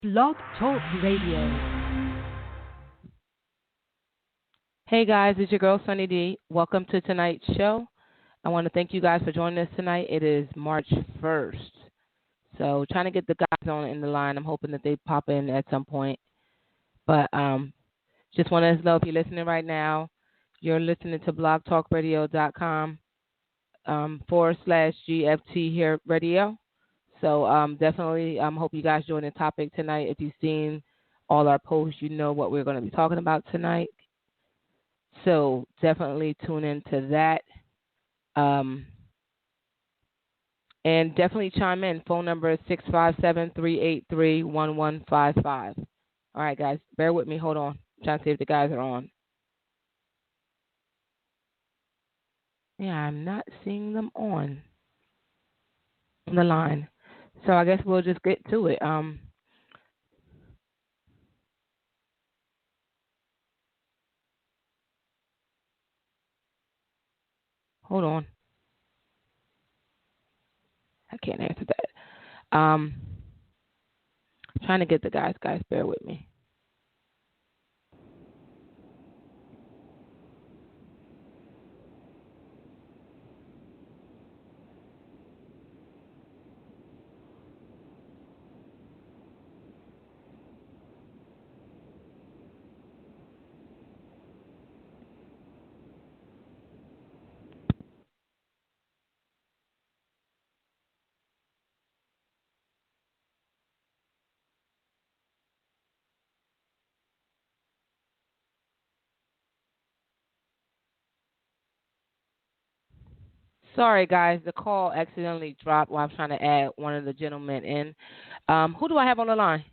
Blog Talk Radio. Hey guys, it's your girl Sunny D. Welcome to tonight's show. I want to thank you guys for joining us tonight. It is March 1st. So trying to get the guys on in the line. I'm hoping that they pop in at some point. But just want to know if you're listening right now, you're listening to blogtalkradio.com /GFT here radio. So definitely hope you guys join the topic tonight. If you've seen all our posts, you know what we're going to be talking about tonight. So definitely tune into that. And definitely chime in. Phone number is 657-383-1155. All right, guys, bear with me. Hold on. I'm trying to see if the guys are on. Yeah, I'm not seeing them on the line. So I guess we'll just get to it. Hold on. I can't answer that. Trying to get the guys. Guys, bear with me. Sorry, guys. The call accidentally dropped while I'm trying to add one of the gentlemen in. Who do I have on the line?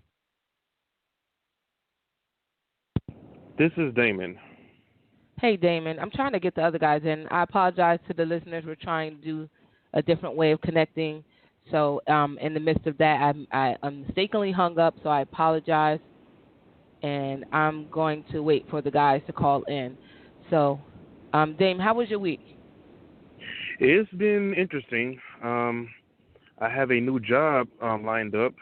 This is Damon. Hey, Damon. I'm trying to get the other guys in. I apologize to the listeners. We're trying to do a different way of connecting. So in the midst of that, I mistakenly hung up, so I apologize. And I'm going to wait for the guys to call in. So, Dame, how was your week? It's been interesting. I have a new job lined up,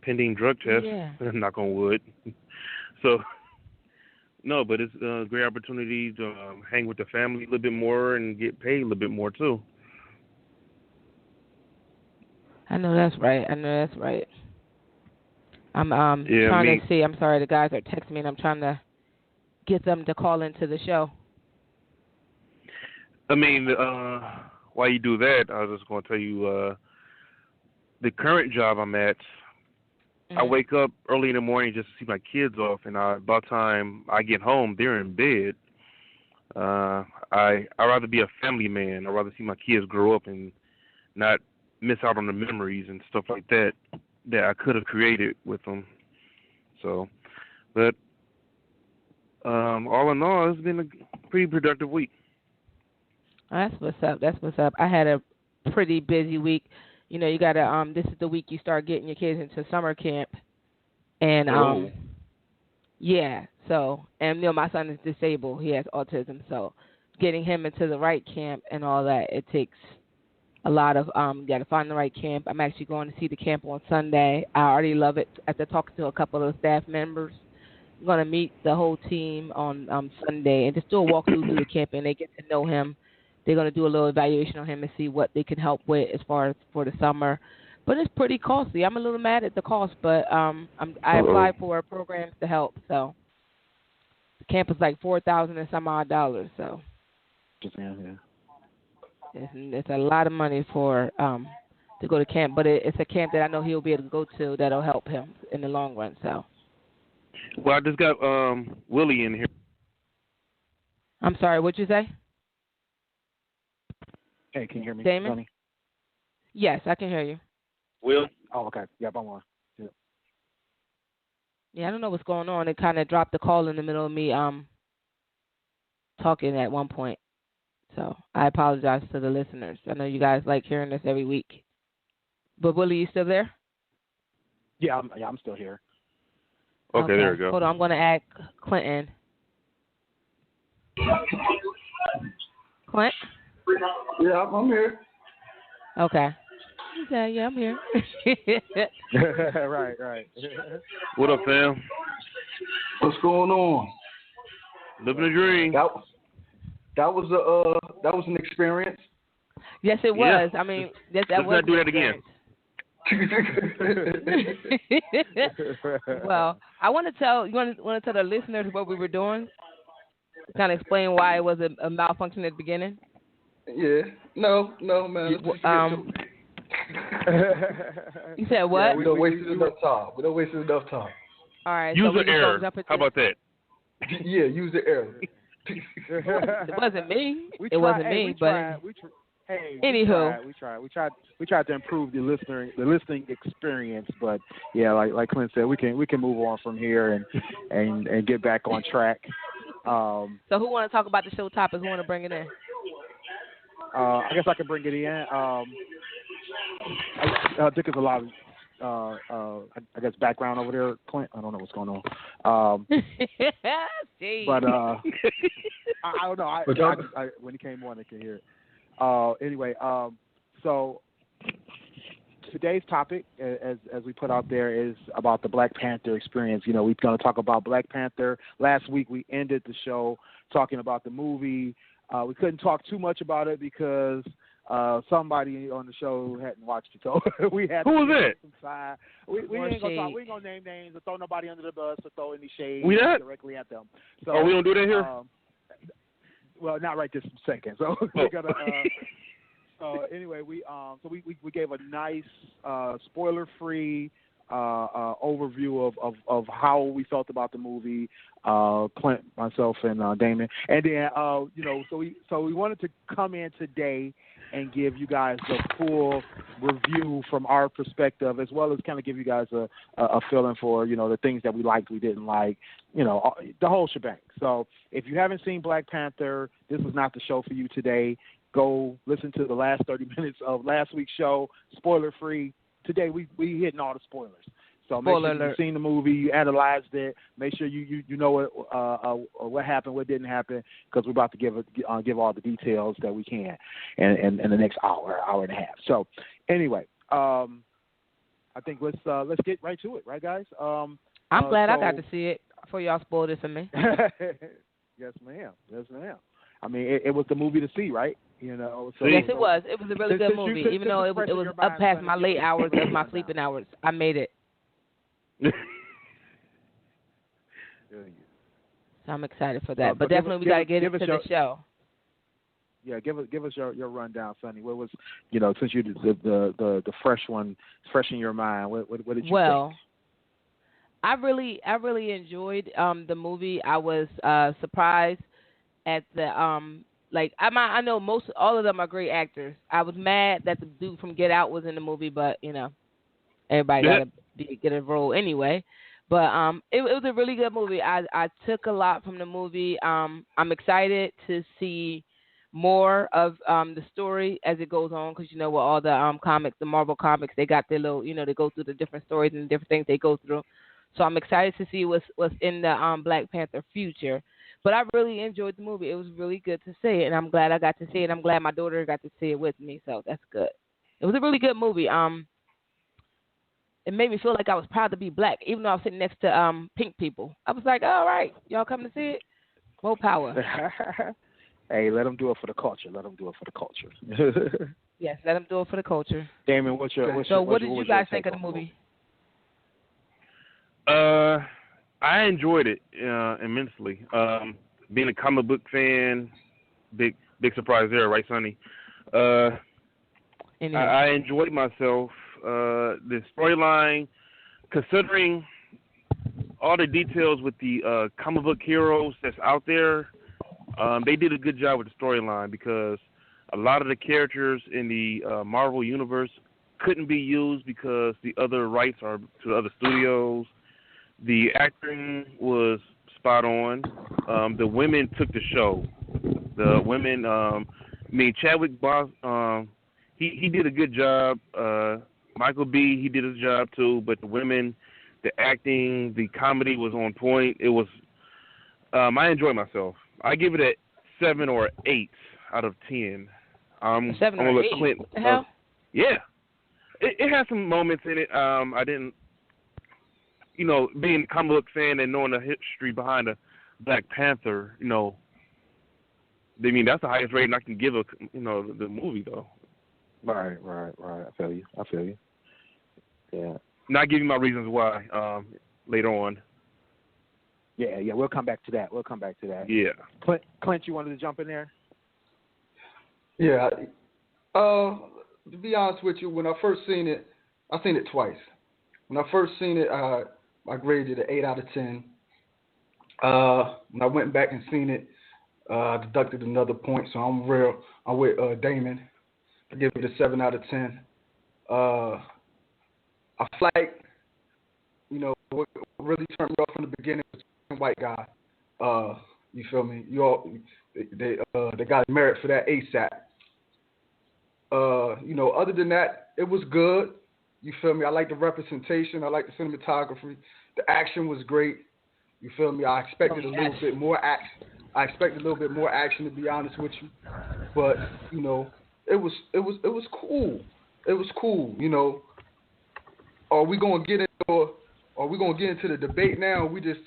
pending drug test. Yeah. Knock on wood. So, no, but it's a great opportunity to hang with the family a little bit more and get paid a little bit more too. I know that's right. I'm trying to see. I'm sorry, the guys are texting me, and I'm trying to get them to call into the show. I mean, while you do that, I was just going to tell you the current job I'm at. I wake up early in the morning just to see my kids off, and about time I get home, they're in bed. I'd rather be a family man. I'd rather see my kids grow up and not miss out on the memories and stuff like that I could have created with them. So, but all in all, it's been a pretty productive week. That's what's up. I had a pretty busy week. You know, you gotta this is the week you start getting your kids into summer camp, and yeah. So, and you know, my son is disabled. He has autism, so getting him into the right camp and all that, it takes a lot of you got to find the right camp. I'm actually going to see the camp on Sunday. I already love it. After talking to a couple of the staff members, I'm going to meet the whole team on Sunday and just do a walkthrough through the camp, and they get to know him. They're going to do a little evaluation on him and see what they can help with as far as for the summer. But it's pretty costly. I'm a little mad at the cost, but I applied for programs to help. So the camp is like $4,000 and some odd dollars. So it's a lot of money for to go to camp, but it's a camp that I know he'll be able to go to that'll help him in the long run. So. Well, I just got Willie in here. I'm sorry, what'd you say? Hey, can you hear me, Damon? Sonny? Yes, I can hear you. Will? Oh, okay. Yep, I'm on. Yep. Yeah, I don't know what's going on. It kind of dropped the call in the middle of me talking at one point. So I apologize to the listeners. I know you guys like hearing this every week. But Willie, you still there? Yeah, I'm still here. Okay, there we go. Hold on, I'm going to add Clinton. Clint? Yeah, I'm here. Okay. He said, "Yeah, I'm here." Right. What up, fam? What's going on? Living a dream. That was an experience. Yes, it was. I mean, that Let's was not do that again. Well, I want to tell the listeners what we were doing. Kind of explain why it was a malfunction at the beginning. Yeah. No, man. You said what? Yeah, we don't waste enough time. All right. Use so we the just air. gonna jump into How about that? Yeah, use the air. It wasn't me. We It wasn't tried, me. we But tried, anywho, we tried to improve the listening experience, but yeah, like Clint said, we can move on from here and get back on track. so who want to talk about the show topics? Who want to bring it in? I guess I can bring it in. I think there's a lot of I guess background over there, Clint. I don't know what's going on. But I don't know. I when he came on, I could hear it. Anyway, so today's topic, as we put out there, is about the Black Panther experience. You know, we're going to talk about Black Panther. Last week we ended the show talking about the movie. We couldn't talk too much about it because somebody on the show hadn't watched it. So we had. Who was it? We ain't gonna name names or throw nobody under the bus or throw any shade directly at them. So, we don't do that here. Well, not right this second. So we're gonna. So anyway, we gave a nice spoiler-free overview of how we felt about the movie. Clint, myself, and Damon, and then so we wanted to come in today and give you guys the full review from our perspective, as well as kind of give you guys a feeling for the things that we liked, we didn't like, the whole shebang. So if you haven't seen Black Panther, this is not the show for you today. Go listen to the last 30 minutes of last week's show, spoiler free. Today we hitting all the spoilers. So make sure you've seen the movie, you analyzed it. Make sure you know what happened, what didn't happen, because we're about to give all the details that we can in the next hour and a half. So anyway, I think let's get right to it, right, guys? I'm glad I got to see it before y'all spoiled it for me. Yes, ma'am. I mean, it was the movie to see, right? So, yes, it was. It was a really good movie, even though it was up past my late hours of my sleeping hours. I made it. So I'm excited for that. But definitely we got to get into the show. Yeah, give us your rundown, Sonny. What was since you the fresh one, fresh in your mind? What did you think? Well, I really enjoyed the movie. I was surprised at the I know all of them are great actors. I was mad that the dude from Get Out was in the movie, but everybody got to get a role anyway. But it was a really good movie. I took a lot from the movie. I'm excited to see more of the story as it goes on, because with all the comics, the Marvel comics, they got their little they go through the different stories and different things they go through. So I'm excited to see what's in the Black Panther future. But I really enjoyed the movie. It was really good to see it, and I'm glad I got to see it. I'm glad my daughter got to see it with me, so that's good. It was a really good movie. It made me feel like I was proud to be black, even though I was sitting next to pink people. I was like, all right, y'all come to see it? More power. Hey, let them do it for the culture. Yes, let them do it for the culture. Damon, what did you guys think of the movie? I enjoyed it immensely. Being a comic book fan, big surprise there, right, Sonny? I enjoyed myself. The storyline, considering all the details with the comic book heroes that's out there, they did a good job with the storyline, because a lot of the characters in the Marvel universe couldn't be used because the other rights are to the other studios. The acting was spot on. The women took the show. The women, Chadwick Boss, he did a good job. Michael B., he did his job too. But the women, the acting, the comedy was on point. It was. I enjoyed myself. I give it a 7 or 8 out of 10. 7 or 8? Clint, what the hell? Yeah. it has some moments in it. I didn't, being a comic book fan and knowing the history behind the Black Panther, I mean, that's the highest rating I can give the movie though. Right. I feel you. Yeah. Not giving my reasons why later on. Yeah. We'll come back to that. Yeah. Clint, you wanted to jump in there? Yeah. To be honest with you, when I first seen it, I seen it twice. When I first seen it, I graded it 8 out of 10. When I went back and seen it, I deducted another point, so I'm with Damon. I give it a 7 out of 10. I feel like, what really turned me off from the beginning was the white guy. You feel me? They got merit for that ASAP. Other than that, it was good. You feel me? I like the representation. I like the cinematography. The action was great. You feel me? I expected a little bit more action. To be honest with you, but it was cool. It was cool. Are we gonna get into the debate now? Or we just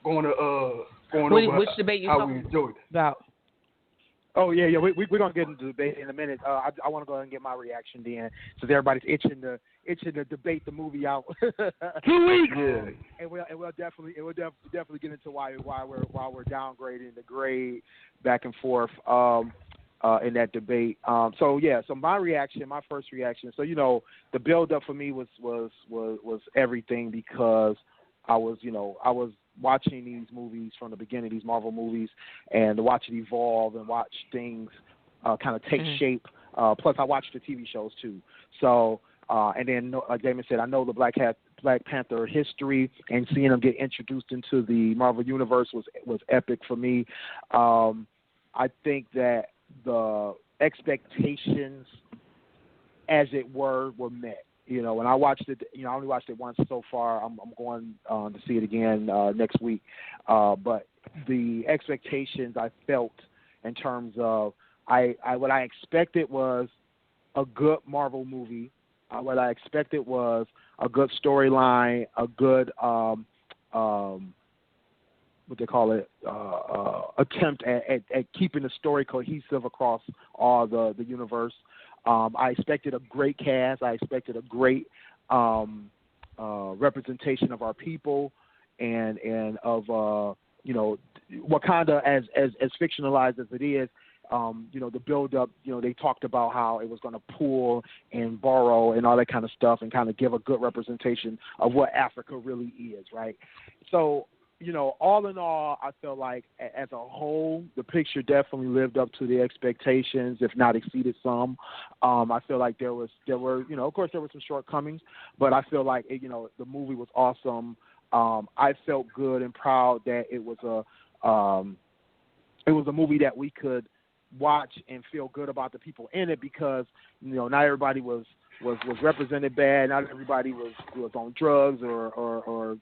going over which debate you how we enjoyed it. About? Oh yeah. We're gonna get into the debate in a minute. I want to go ahead and get my reaction then, since everybody's itching to debate the movie out. 2 weeks. Yeah. And we'll definitely get into why we're downgrading the grade back and forth in that debate. So my first reaction. So the build up for me was everything, because I was watching these movies from the beginning, these Marvel movies, and to watch it evolve and watch things kind of take shape. Plus, I watched the TV shows too. So, and then, like Damon said, I know the Black Panther history, and seeing them get introduced into the Marvel universe was epic for me. I think that the expectations, as it were met. When I watched it, I only watched it once so far. I'm going to see it again next week. But the expectations I felt in terms of what I expected was a good Marvel movie. What I expected was a good storyline, a good what they call it, attempt at keeping the story cohesive across all the universe. I expected a great cast. I expected a great representation of our people and of Wakanda as fictionalized as it is. The build up. They talked about how it was going to pool and borrow and all that kind of stuff, and kind of give a good representation of what Africa really is, right? So, all in all, I felt like as a whole, the picture definitely lived up to the expectations, if not exceeded some. I feel like there were, of course, there were some shortcomings, but I feel like the movie was awesome. I felt good and proud that it was a movie that we could watch and feel good about the people in it, because not everybody was represented bad. Not everybody was on drugs or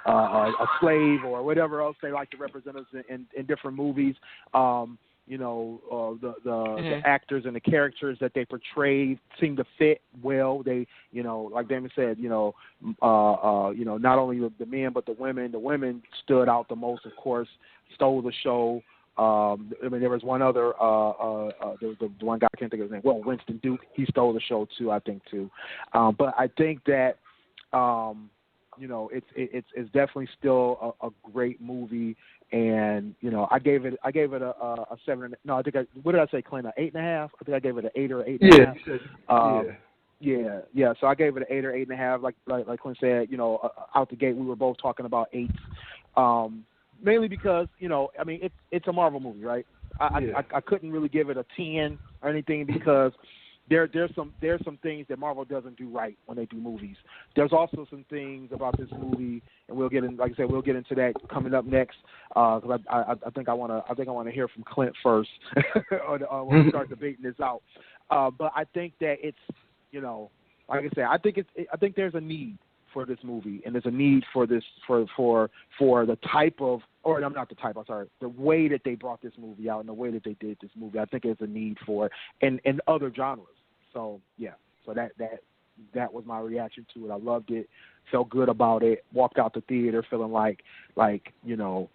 a slave or whatever else they like to represent us in different movies. The actors and the characters that they portrayed seemed to fit well. They, like Damon said, not only the men but the women. The women stood out the most, of course, stole the show. There was one other, there was the one guy, I can't think of his name. Well, Winston Duke, he stole the show too, I think too. But I think that, it's definitely still a great movie, and I gave it a 7. No, what did I say, Clint? 8.5. I think I gave it an 8 or 8.5. Yeah. So I gave it an 8 or 8.5. Like Clint said, out the gate we were both talking about 8s. Mainly because, it's a Marvel movie, right? I couldn't really give it a 10 or anything, because there's some things that Marvel doesn't do right when they do movies. There's also some things about this movie, and we'll get into that coming up next. Because I think I want to hear from Clint first, or when we start debating this out. But I think that it's, like I said, I think there's a need for this movie, and there's a need for this for the type of, or I'm not the type, I'm sorry, the way that they brought this movie out and the way that they did this movie. I think there's a need for it in other genres. So yeah. So that was my reaction to it. I loved it, felt good about it, walked out the theater feeling like you know,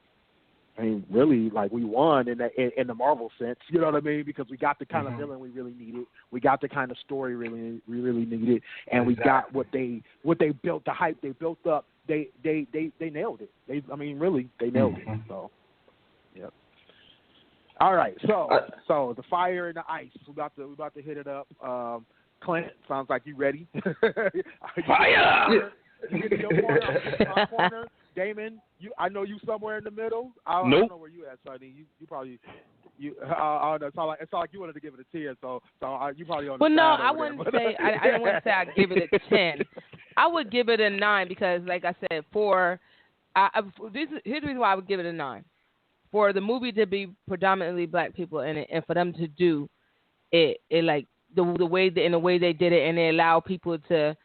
I mean, really, like we won in the Marvel sense, you know what I mean? Because we got the kind of villain we really needed, we got the kind of story we really needed, and we got what they built, the hype they built up. They nailed it. They nailed it. So, yep. All right, so the fire and the ice. We about to hit it up. Clint, sounds like you ready. Fire! You get in your corner, my corner. Damon, I know you somewhere in the middle. I Nope. don't know where you at, Sonny. You probably I don't know. It's not like you wanted to give it a 10, so you probably on the Well, no, side I over wouldn't there, say. I didn't want to say I'd give it a 10. I would give it a 9 because, like I said, here's the reason why I would give it a 9. For the movie to be predominantly black people in it, and for them to do it like the way they did it, and they allow people to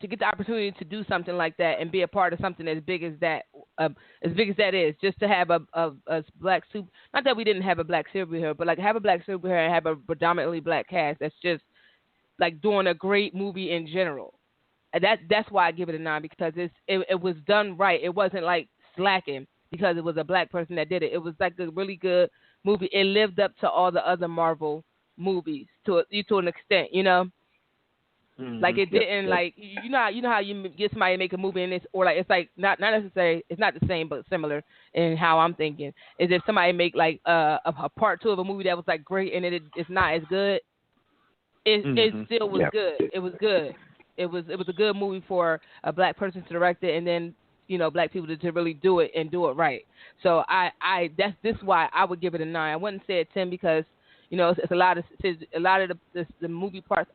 get the opportunity to do something like that and be a part of something as big as that is, just to have a black super. Not that we didn't have a black superhero, but like have a black superhero and have a predominantly black cast. That's just like doing a great movie in general. And that's why I give it a 9, because it was done right. It wasn't like slacking because it was a black person that did it. It was like a really good movie. It lived up to all the other Marvel movies to an extent, you know. Mm-hmm. Like it didn't like you know how you get somebody to make a movie in this, or like it's like not necessarily, it's not the same but similar in how I'm thinking is if somebody make like a part 2 of a movie that was like great and it's not as good, it still was good. It was good. It was a good movie for a black person to direct it, and then you know black people to really do it and do it right. So this is why I would give it a 9. I wouldn't say a 10 because you know it's a lot of the movie parts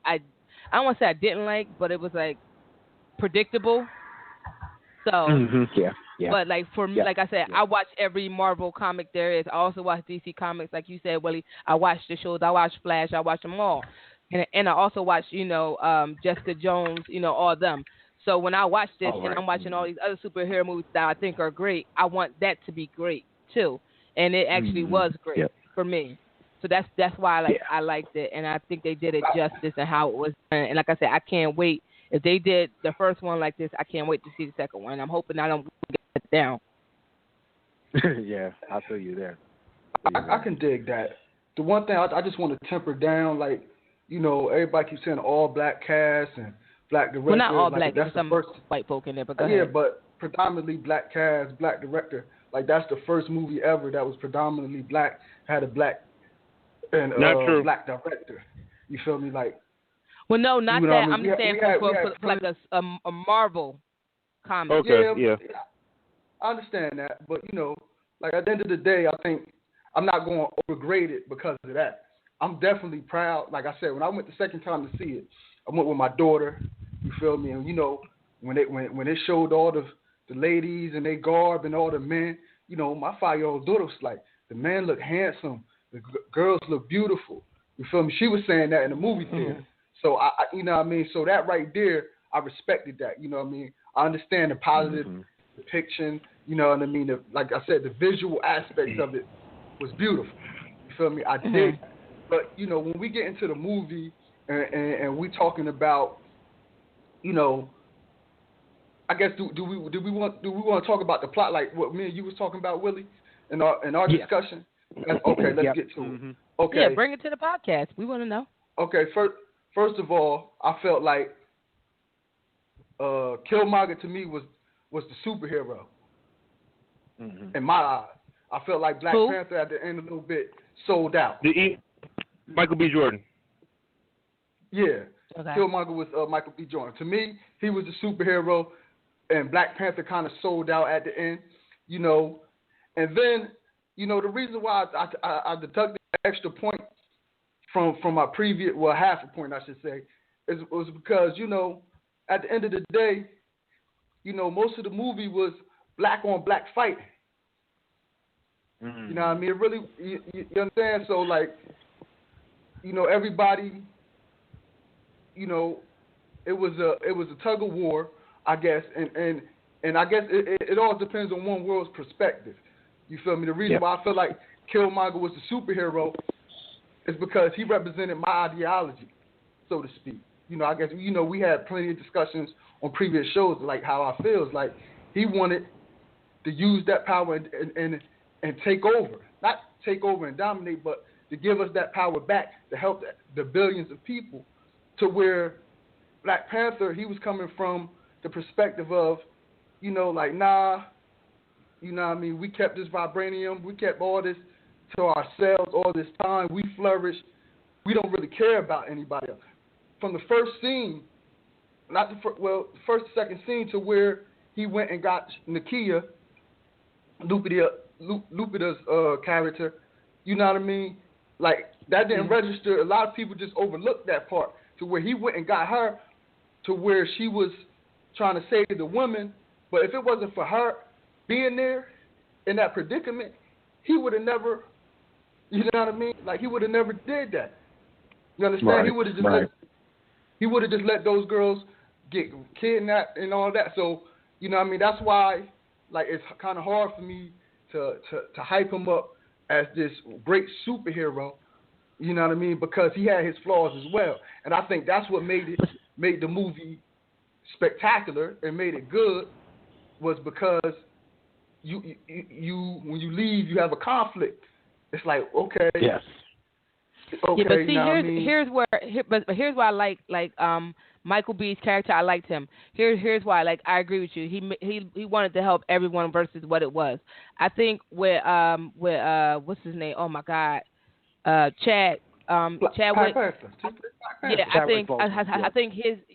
I don't want to say I didn't like, but it was like predictable. So, But like for me, like I said, I watch every Marvel comic there is. I also watch DC comics, like you said, Willie. I watch the shows. I watch Flash. I watch them all, and I also watch Jessica Jones, all of them. So when I watch this and I'm watching all these other superhero movies that I think are great, I want that to be great too, and it actually was great for me. So that's why I liked it, and I think they did it justice and how it was done. And like I said, I can't wait. If they did the first one like this, I can't wait to see the second one. I'm hoping I don't get it down. Yeah, I feel you there. I can dig that. The one thing I just want to temper down, like, everybody keeps saying all black cast and black director. Well, not all black. That's some the first white folk in there, but go ahead. Yeah, but predominantly black cast, black director. Like, that's the first movie ever that was predominantly black, had a black and black director. You feel me? Like, well, no, not that. I'm just saying for like a Marvel comic. Okay, yeah. I understand that, but like at the end of the day, I think I'm not going to overgrade it because of that. I'm definitely proud. Like I said, when I went the second time to see it, I went with my daughter. You feel me? And when it showed all the ladies and they garb and all the men, my 5-year-old daughter was like, the men look handsome. The girls look beautiful. You feel me? She was saying that in the movie theater. Mm-hmm. So, I you know what I mean? So that right there, I respected that. You know what I mean? I understand the positive depiction. You know what I mean? Like I said, the visual aspects of it was beautiful. You feel me? I dig. But, when we get into the movie and we talking about, I guess do we want to talk about the plot like what me and you was talking about, Willie, in our discussion? Okay, let's get to it. Okay. Yeah, bring it to the podcast. We want to know. Okay, first of all, I felt like Killmonger to me was the superhero. In my eyes. I felt like Black Panther at the end a little bit sold out. Michael B. Jordan. Yeah. Okay. Killmonger was Michael B. Jordan. To me, he was the superhero, and Black Panther kind of sold out at the end, And then, the reason why I deducted an extra point from my previous, well, half a point, I should say, was because, at the end of the day, most of the movie was black on black fighting. You know what I mean? It really, you understand? So, like, everybody, it was a tug of war, I guess, and I guess it all depends on one world's perspective. You feel me? The reason why I feel like Killmonger was the superhero is because he represented my ideology. so to speak. I guess we had plenty of discussions on previous shows, like how I feel. It's like he wanted to use that power and take over, not take over and dominate, but to give us that power back to help the billions of people. To where Black Panther, he was coming from the perspective of, like, nah, what I mean? We kept this vibranium, we kept all this to ourselves all this time. We flourished. We don't really care about anybody else. From the first scene, the first and second scene to where he went and got Nakia, Lupita's character, you know what I mean? Like, that didn't register. A lot of people just overlooked that part to where he went and got her to where she was trying to save the women. But if it wasn't for her being there in that predicament, he would have never, you know what I mean? Like, he would have never did that. You understand? Right, he would have just let those girls get kidnapped and all that. So, you know what I mean? That's why, like, it's kind of hard for me to hype him up as this great superhero, you know what I mean? Because he had his flaws as well. And I think that's what made the movie spectacular and made it good, was because you when you leave, you have a conflict. It's like, okay. Yes. Okay, yeah, but see, here's why I like Michael B's character. I liked him. Here's why. Like, I agree with you. He wanted to help everyone versus what it was. I think with what's his name? Oh my God, Chadwick.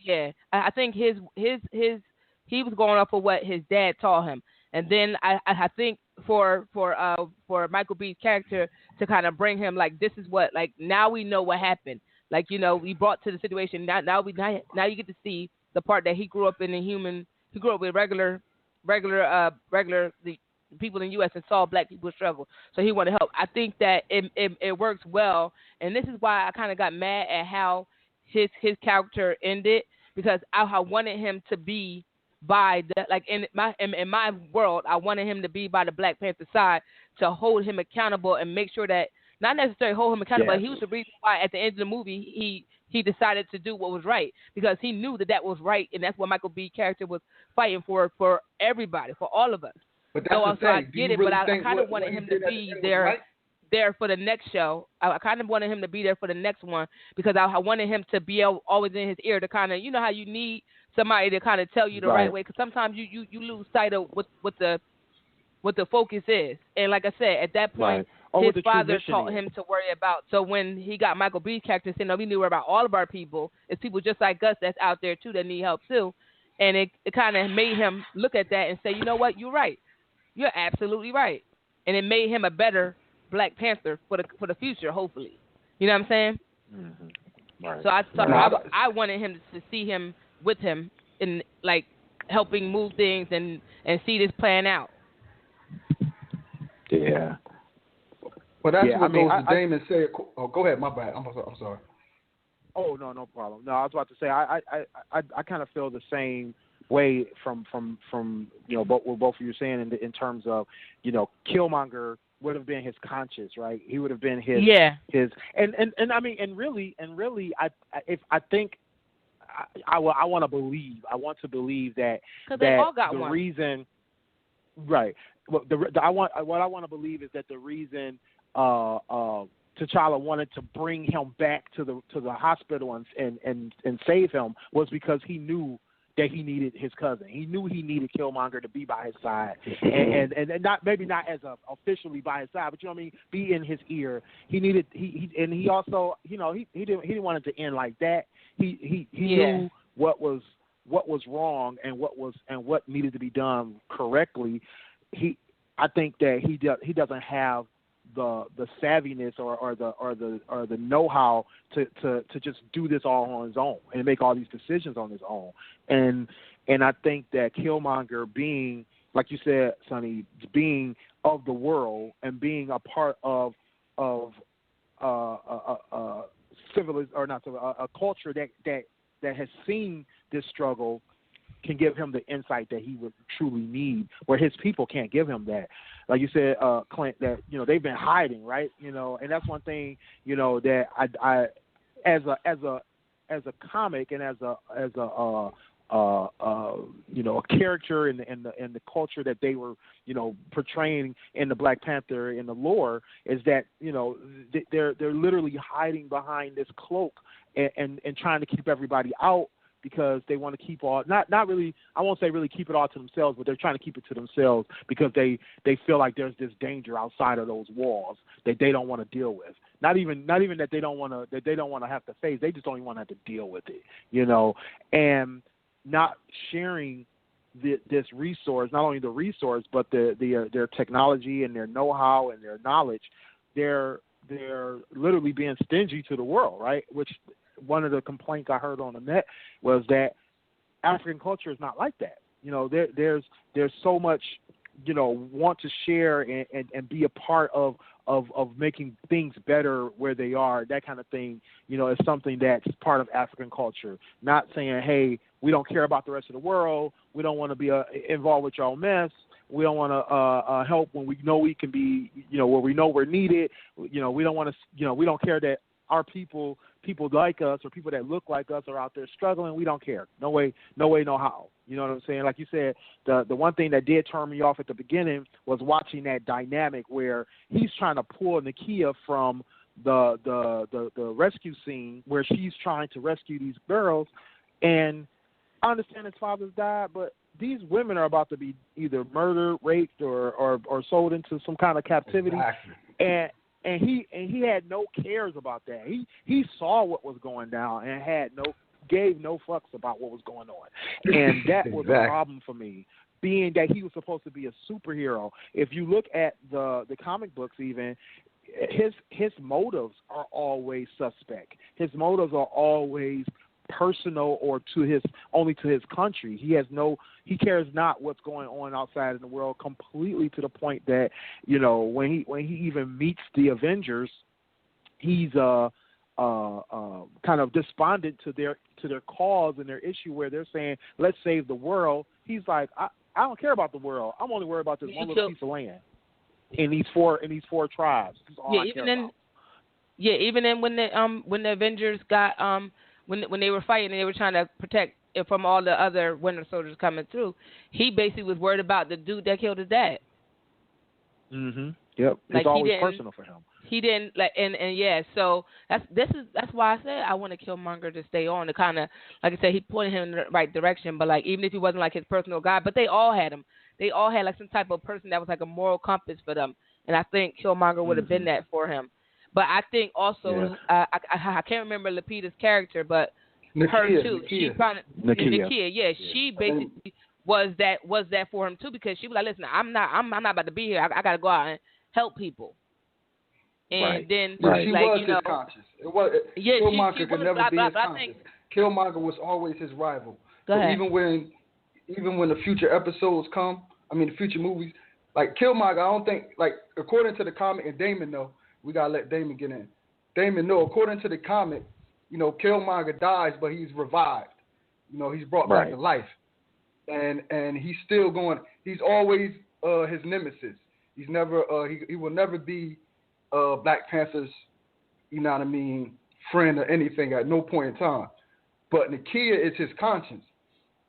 Yeah, I think his he was going off of what his dad taught him, and then I think for Michael B's character to kind of bring him, like, this is what, like, now we know what happened. Like, we brought to the situation. Now you get to see the part that he grew up in he grew up with regular the people in the U.S. and saw black people struggle. So he wanted to help. I think that it works well, and this is why I kind of got mad at how his character ended, because I wanted him to be by the, like, in my world, I wanted him to be by the Black Panther side to hold him accountable and make sure that, not necessarily hold him accountable, but he was the reason why at the end of the movie he decided to do what was right, because he knew that was right, and that's what Michael B. character was fighting for everybody, for all of us. But that's so I get it, but I kind of wanted him to be there for the next show. I kind of wanted him to be there for the next one, because I wanted him to be always in his ear to kind of, how you need somebody to kind of tell you the right way, because sometimes you lose sight of what the focus is. And like I said, at that point, his father taught him to worry about. So when he got Michael B's character saying, no, we knew about all of our people. It's people just like us that's out there too that need help too. And it kind of made him look at that and say, you know what, you're right. You're absolutely right. And it made him a better Black Panther for the future, hopefully. You know what I'm saying? Mm-hmm. Right. So I wanted him to see him with him in, like, helping move things and see this plan out. Yeah. Well, that's what goes to Damon said. Oh, go ahead. My bad. I'm sorry. Oh, no problem. No, I was about to say I kind of feel the same way from what both of you saying in terms of, Killmonger would have been his conscience, right? He would have been his and I mean, and really I think I want to believe that they all got the one. reason, right? Well, what I want to believe is that the reason T'Challa wanted to bring him back to the hospital and save him was because he knew that he needed his cousin. He knew he needed Killmonger to be by his side, and not, maybe not as officially by his side, but you know what I mean, be in his ear. He needed he also, he didn't want it to end like that. He knew what was wrong and what needed to be done correctly. I think that he doesn't have the savviness or the know-how to just do this all on his own and make all these decisions on his own. And I think that Killmonger, being, like you said, Sonny, being of the world and being a part of a culture that has seen this struggle, can give him the insight that he would truly need, where his people can't give him that. Like you said, Clint, that they've been hiding, right? And that's one thing, that I as a a comic and as a a character in the culture that they were portraying in the Black Panther in the lore, is that they're literally hiding behind this cloak and trying to keep everybody out, because they want to keep all, not really, I won't say really keep it all to themselves, but they're trying to keep it to themselves because they feel like there's this danger outside of those walls that they don't want to deal with. Not even that they don't want to have to face. They just don't even want to have to deal with it, and not sharing this resource, not only the resource, but their technology and their know-how and their knowledge. They're literally being stingy to the world, right? Which one of the complaints I heard on the net was that African culture is not like that. There's so much, want to share and be a part of making things better where they are. That kind of thing, is something that's part of African culture. Not saying, hey, we don't care about the rest of the world. We don't want to be involved with your mess. We don't want to help when we know we can be, where we know we're needed. We don't want to, we don't care that our people like us or people that look like us are out there struggling. We don't care. No way, no how. You know what I'm saying? Like you said, the one thing that did turn me off at the beginning was watching that dynamic where he's trying to pull Nakia from the rescue scene where she's trying to rescue these girls. And I understand his father's died, but these women are about to be either murdered, raped, or sold into some kind of captivity. Exactly. And he had no cares about that. He saw what was going down and gave no fucks about what was going on. And that was a problem for me, being that he was supposed to be a superhero. If you look at the comic books even, his motives are always suspect. His motives are always personal or only to his country. He cares not what's going on outside in the world, completely, to the point that when he even meets the Avengers, he's kind of despondent to their cause and their issue, where they're saying, let's save the world. He's like, I don't care about the world. I'm only worried about this one little piece of land in these four tribes. Even then when the Avengers got when they were fighting and they were trying to protect it from all the other Winter Soldiers coming through, he basically was worried about the dude that killed his dad. Mhm. Yep. Like, it's always personal for him. He didn't so that's why I said I want to Killmonger to stay on, to kind of, like I said, he pointed him in the right direction. But like, even if he wasn't like his personal guy, but they all had him. They all had like some type of person that was like a moral compass for them, and I think Killmonger would have been that for him. But I think also, I can't remember Lupita's character, but her too. She kind of Nakia. Yeah, she basically was that for him too, because she was like, listen, I'm not about to be here. I got to go out and help people. And then, she was his conscience. Killmonger could never be his conscience. Killmonger was always his rival. So even when the future episodes come, the future movies, like Killmonger, I don't think, like, according to the comic, and Damon though. We gotta let Damon get in. Damon, no, according to the comic, Killmonger dies, but he's revived. He's brought back to life, and he's still going. He's always his nemesis. He's never he will never be Black Panther's, friend or anything at no point in time. But Nakia is his conscience.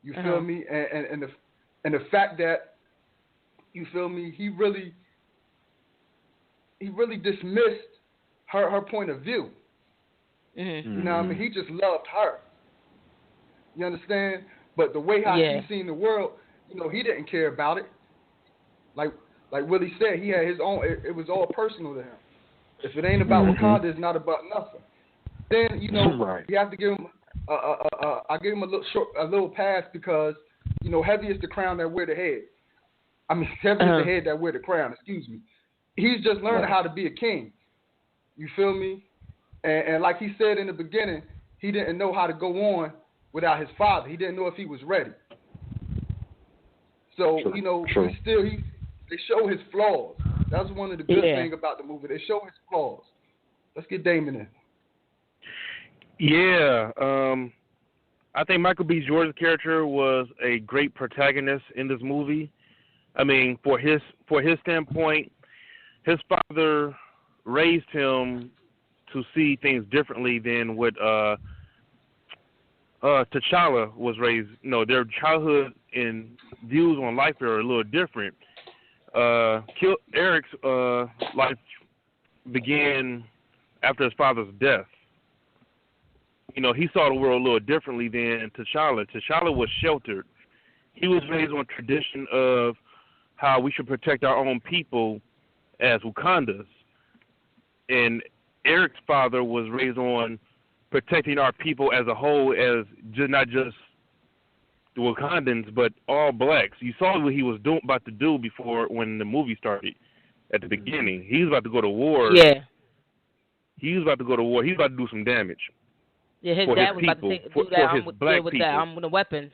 You feel me? And the fact that, you feel me, he really dismissed her point of view. Mm-hmm. You know what I mean? He just loved her. You understand? But the way how he seen the world, he didn't care about it. Like Willie said, he had his own. It was all personal to him. If it ain't about Wakanda, it's not about nothing. Then you have to give him. I give him a little pass because heavy is the crown that wear the head. Heavy is the head that wear the crown. Excuse me. He's just learning how to be a king. You feel me? And like he said in the beginning, he didn't know how to go on without his father. He didn't know if he was ready. So, they show his flaws. That's one of the good things about the movie. They show his flaws. Let's get Damon in. Yeah. I think Michael B. Jordan's character was a great protagonist in this movie. For his standpoint, his father raised him to see things differently than what T'Challa was raised. Their childhood and views on life are a little different. Eric's life began after his father's death. He saw the world a little differently than T'Challa. T'Challa was sheltered. He was raised on a tradition of how we should protect our own people as Wakandas. And Eric's father was raised on protecting our people as a whole, as not just the Wakandans, but all blacks. You saw what he was about to do before when the movie started at the beginning. He was about to go to war. Yeah. He was about to go to war. He was about to do some damage. Yeah, his dad was about to do that with the weapons.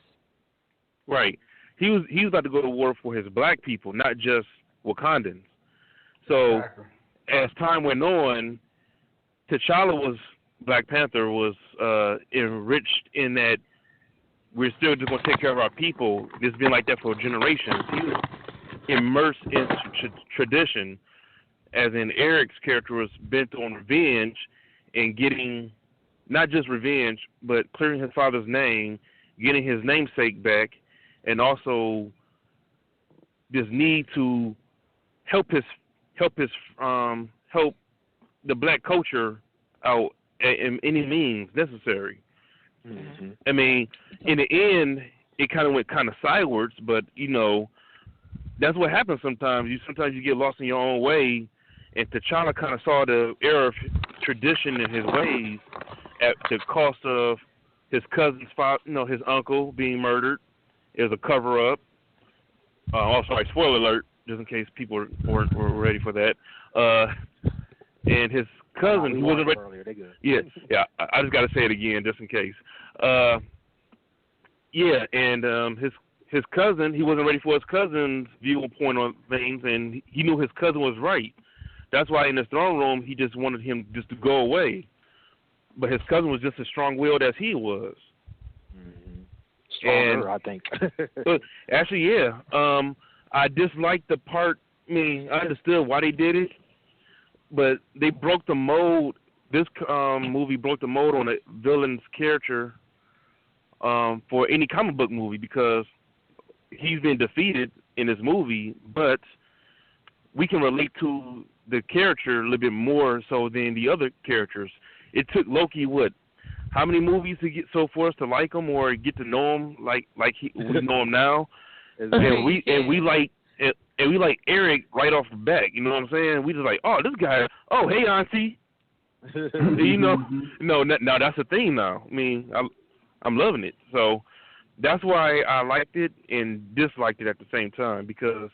Right. He was about to go to war for his black people, not just Wakandans. So as time went on, Black Panther was enriched in that we're still just going to take care of our people. It's been like that for generations. He was immersed in tradition, as in Eric's character was bent on revenge and getting not just revenge, but clearing his father's name, getting his namesake back, and also this need to help the black culture out in any means necessary. Mm-hmm. I mean, in the end, it kind of went sideways, but that's what happens sometimes. Sometimes you get lost in your own way, and T'Challa kind of saw the error of tradition in his ways at the cost of his cousin's father, his uncle being murdered. It was a cover-up. Sorry, spoiler alert, just in case people weren't ready for that. And his cousin, who wasn't ready. Earlier. They good. Yeah. I just got to say it again, just in case. And his cousin, he wasn't ready for his cousin's viewpoint on things, and he knew his cousin was right. That's why in the throne room, he just wanted him just to go away. But his cousin was just as strong-willed as he was. Mm-hmm. Stronger, I think. Actually, yeah. I disliked the part. I mean, I understood why they did it, but they broke the mold. This movie broke the mold on a villain's character for any comic book movie, because he's been defeated in this movie, but we can relate to the character a little bit more so than the other characters. It took Loki how many movies to get for us to like him or get to know him like we know him now, and we like Eric right off the bat. You know what I'm saying? We just like, oh, this guy. Oh, hey, auntie. No, that's the thing now. I mean, I'm loving it. So that's why I liked it and disliked it at the same time, because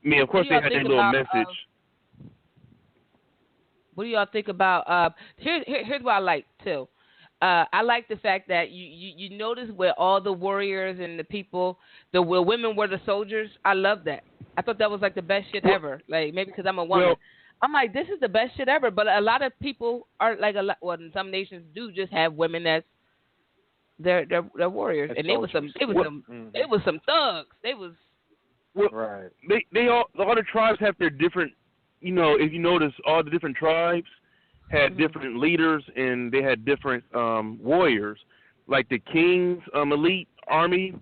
of course they had that little message. What do y'all think about? Here's what I like too. I like the fact that you notice where all the warriors and the people, where women were the soldiers. I love that. I thought that was like the best shit ever. Like, maybe because I'm a woman. I'm like, this is the best shit ever. But a lot of people are like, in some nations do just have women that's they're warriors, and they was some thugs. They was right. They all the tribes have their different. If you notice, all the different tribes had different leaders, and they had different warriors. Like the king's elite army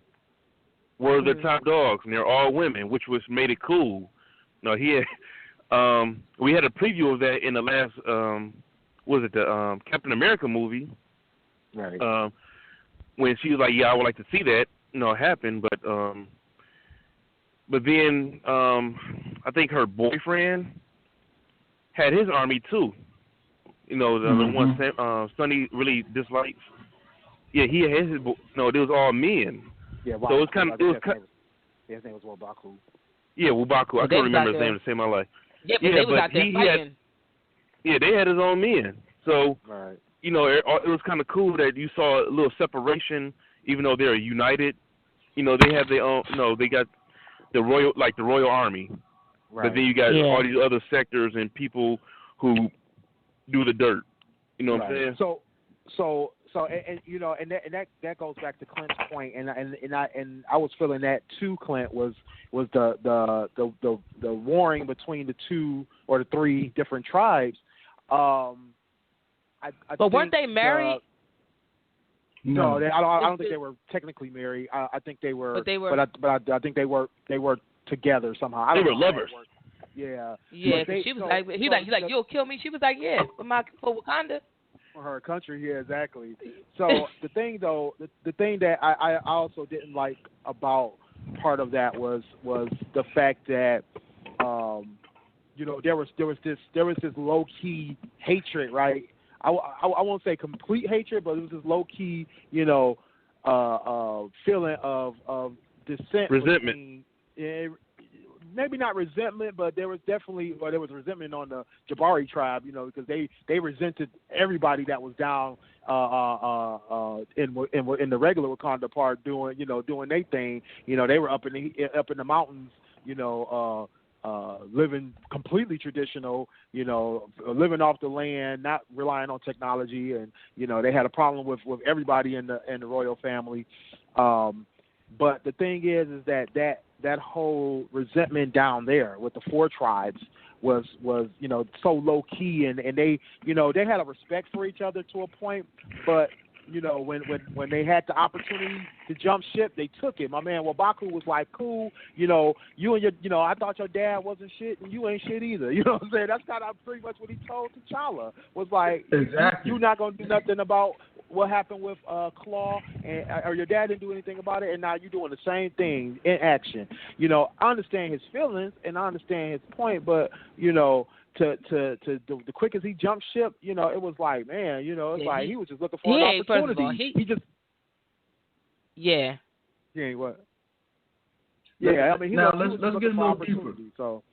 were the top dogs, and they're all women, which made it cool. We had a preview of that in the last, the Captain America movie? Right. When she was like, "Yeah, I would like to see that," happen. But then I think her boyfriend had his army too. The one Sonny really dislikes. Yeah, he had his. It was all men. Yeah, so it was kind of. His name was Wabaku. Yeah, Wabaku. I can't remember his name to save my life. Yeah, but they was out there fighting. They had his own men. So right. It was kind of cool that you saw a little separation, even though they're united. They have their own. They got the Royal Army. Right. But then you got all these other sectors and people who do the dirt. You know what I'm saying? So that goes back to Clint's point, and I was feeling that too. Clint was the warring between the two or the three different tribes. But weren't they married? No, I don't think they were technically married. I think they were. But they were. But I think they were together somehow. They were lovers. Yeah. Yeah, she was like, he's like, you'll kill me. She was like, yeah, for Wakanda. For her country, yeah, exactly. So the thing though, the thing that I also didn't like about part of that was the fact that there was this low key hatred, right? I won't say complete hatred, but it was this low key, feeling of dissent, resentment. Maybe not resentment, but there was resentment on the Jabari tribe, because they resented everybody that was down in the regular Wakanda part doing their thing. They were up in the mountains, living completely traditional, living off the land, not relying on technology, and they had a problem with everybody in the royal family. But the thing is that whole resentment down there with the 4 tribes was so low key, and they they had a respect for each other to a point, but when they had the opportunity to jump ship, they took it. My man Wabaku was like, cool, you and your, I thought your dad wasn't shit, and you ain't shit either. You know what I'm saying? That's kind of pretty much what he told T'Challa. Was like, exactly. You're not gonna do nothing about what happened with Claw, or your dad didn't do anything about it, and now you're doing the same thing in action. I understand his feelings and I understand his point, but to the quick as he jumped ship, it was like, man, it's like he was just looking for an opportunity. Yeah. Yeah, what? Yeah, I mean, now let's get a little deeper. So,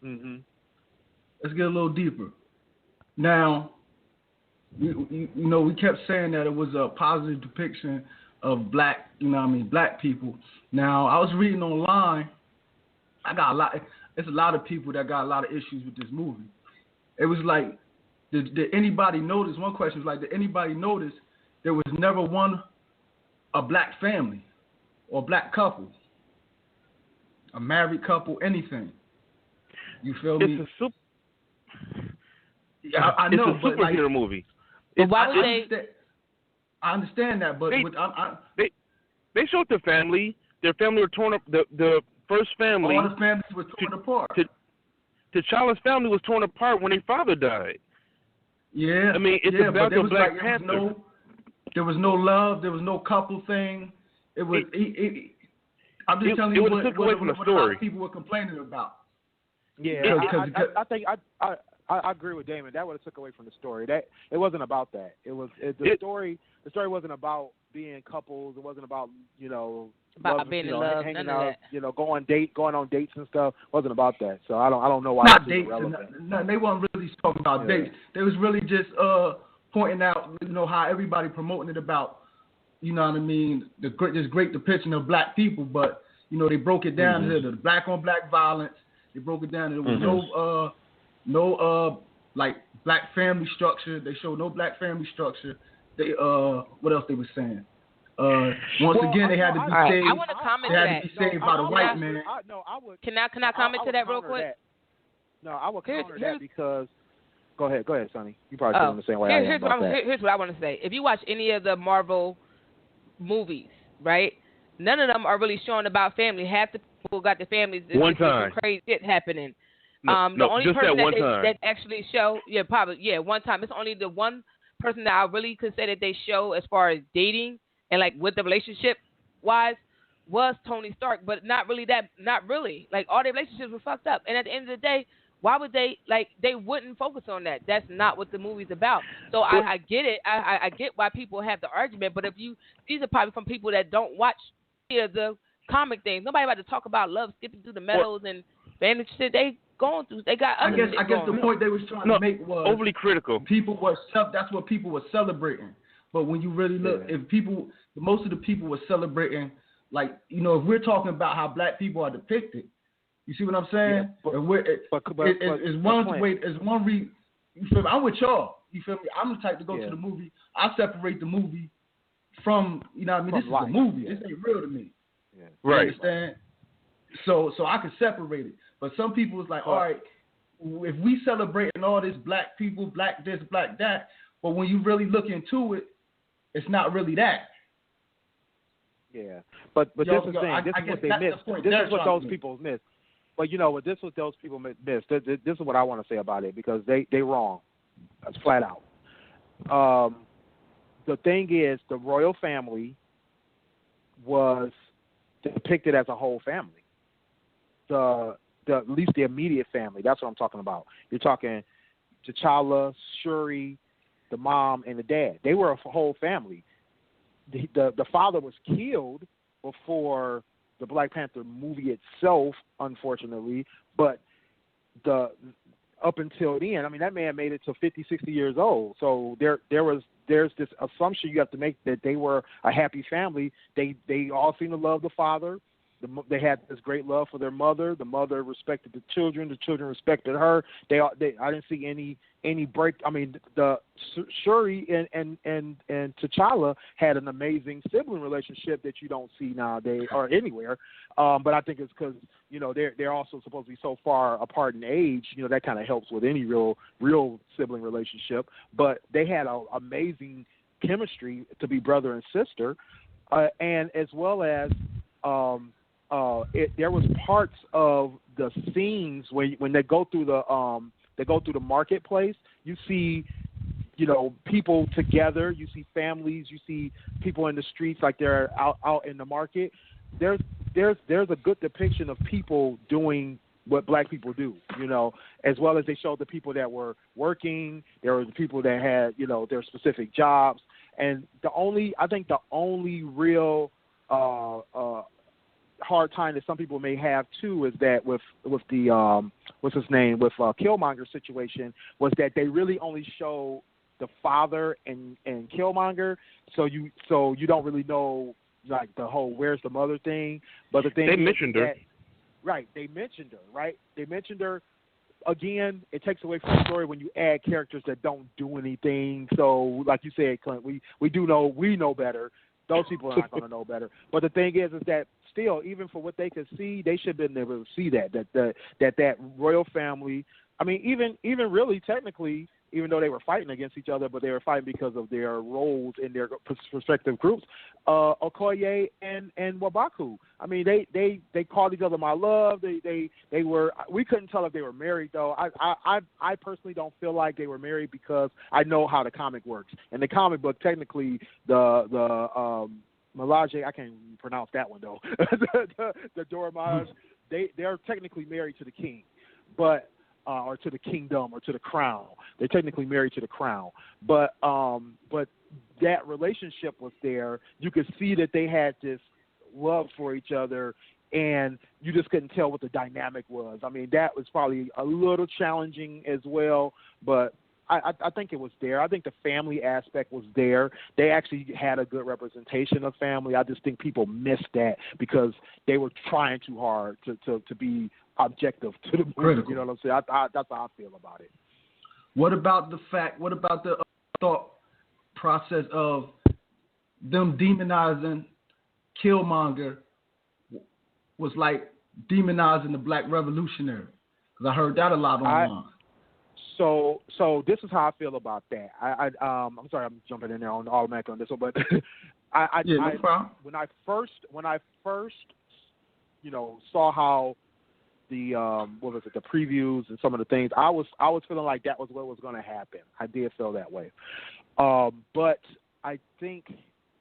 let's get a little deeper. Now, we kept saying that it was a positive depiction of black people. Now, I was reading online. It's a lot of people that got a lot of issues with this movie. It was like, did anybody notice? One question was like, did anybody notice there was never a black family or black couple, a married couple, anything? You feel me? I know, it's a superhero movie. But why would they? I understand that, but they showed their family. Their family were torn up. The first family. All the families were torn apart. T'Challa's family was torn apart when their father died. Yeah. I mean, it's about the Black Panther. There was no love. There was no couple thing. It was. I'm just telling you what a lot of people were complaining about. Yeah, I think I agree with Damon. That would have took away from the story. That it wasn't about that. The story. The story wasn't about being couples. It wasn't about about being in love. Hanging none out, of that. Going on dates and stuff. It wasn't about that. So I don't know why. Not dates. They weren't really talking about dates. They was really just pointing out how everybody promoting it about this great depiction of black people, but they broke it down to the black on black violence. They broke it down. There was no like black family structure. They showed no black family structure. They what else they were saying? Once again, they had to be saved. I want to comment they had to be saved by the white man. Can I comment to that real quick? No, I would counter that because. Go ahead, Sonny. You probably feeling the same way I am. Here's what I want to say. If you watch any of the Marvel movies, right, none of them are really showing about family. Half the people got their families. One time. Some crazy shit happening. The only just person that actually show, one time. It's only the one person that I really could say that they show as far as dating and like with the relationship wise was Tony Stark, but not really. Like all their relationships were fucked up. And at the end of the day, why would they wouldn't focus on that? That's not what the movie's about. So I get it. I get why people have the argument, but these are probably from people that don't watch the comic things. Nobody about to talk about love skipping through the meadows and family shit. They going through. They got. I guess the point they was trying to make was overly critical. That's what people were celebrating. But when you really look, most of the people were celebrating, like if we're talking about how black people are depicted. You see what I'm saying? Yeah, it's one way. It's one reason. You feel me? I'm with y'all. You feel me? I'm the type to go to the movie. I separate the movie from This is a movie. This ain't real to me. Yeah. You understand? So I can separate it. But some people was like, all right, if we celebrating all this black people, black this, black that, but when you really look into it, it's not really that. Yeah, but this is the thing. This is what they missed. This is what those people missed. But you know what? This is what those people missed. This is what I want to say about it because they wrong. That's flat out. The thing is, the royal family was depicted as a whole family. At least the immediate family. That's what I'm talking about. You're talking T'Challa, Shuri, the mom, and the dad. They were a whole family. The father was killed before the Black Panther movie itself, unfortunately. But up until then, I mean, that man made it to 50, 60 years old. So there's this assumption you have to make that they were a happy family. They all seem to love the father. They had this great love for their mother. The mother respected the children. The children respected her. I didn't see any break. I mean, the Shuri and T'Challa had an amazing sibling relationship that you don't see nowadays or anywhere. But I think it's because they're also supposed to be so far apart in age. That kind of helps with any real sibling relationship. But they had an amazing chemistry to be brother and sister, and as well as. There was parts of the scenes when they go through the marketplace. You see, people together. You see families. You see people in the streets like they're out in the market. There's a good depiction of people doing what black people do. As well as they showed the people that were working. There were the people that had their specific jobs. And I think the only real hard time that some people may have too is that with the what's his name with Killmonger's situation was that they really only show the father and Killmonger, so you don't really know like the whole where's the mother thing. But the thing they mentioned her, right? They mentioned her, right? They mentioned her. Again, it takes away from the story when you add characters that don't do anything. So, like you said, Clint, we know better. Those people are not going to know better. But the thing is that still, even for what they could see, they should have been able to see that royal family. I mean, even really technically, even though they were fighting against each other, but they were fighting because of their roles in their respective groups. Okoye and Wabaku. I mean, they called each other my love. They were. We couldn't tell if they were married though. I personally don't feel like they were married because I know how the comic works. In the comic book, technically the Malaje, I can't pronounce that one though. the Dormage, they're technically married to the king, but. Or to the kingdom or to the crown. They're technically married to the crown. But that relationship was there. You could see that they had this love for each other, and you just couldn't tell what the dynamic was. I mean, that was probably a little challenging as well, but I think it was there. I think the family aspect was there. They actually had a good representation of family. I just think people missed that because they were trying too hard to be objective to the movie. Critical. You know what I'm saying? That's how I feel about it. What about the thought process of them demonizing Killmonger was like demonizing the Black Revolutionary? Because I heard that a lot online. So this is how I feel about that. I'm sorry, I'm jumping in there on automatic on this one, but no problem. When I first saw how the the previews and some of the things, I was feeling like that was what was going to happen. I did feel that way, but I think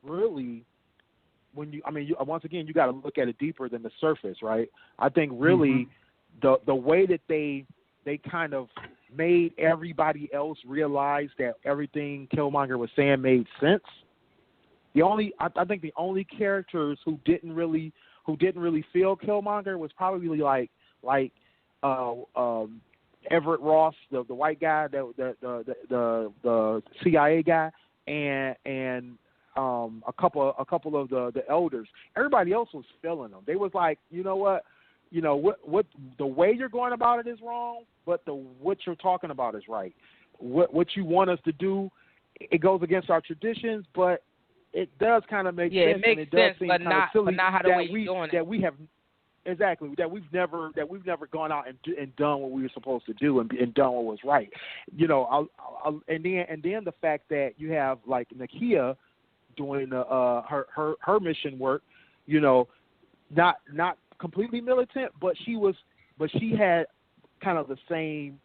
really once again you got to look at it deeper than the surface, right? I think really the way that they kind of made everybody else realize that everything Killmonger was saying made sense. I think the only characters who didn't really feel Killmonger was probably like Everett Ross, the white guy, the CIA guy, and a couple of the elders. Everybody else was feeling them. They was like, you know what the way you're going about it is wrong, but what you're talking about is right. What you want us to do, it goes against our traditions, but it does kind of make sense. It makes and it does sense, seem but not how the way you're doing it. That we have exactly that we've never gone out and done what we were supposed to do and done what was right. And then the fact that you have like Nakia doing her mission work. You know, not completely militant, but she had kind of the same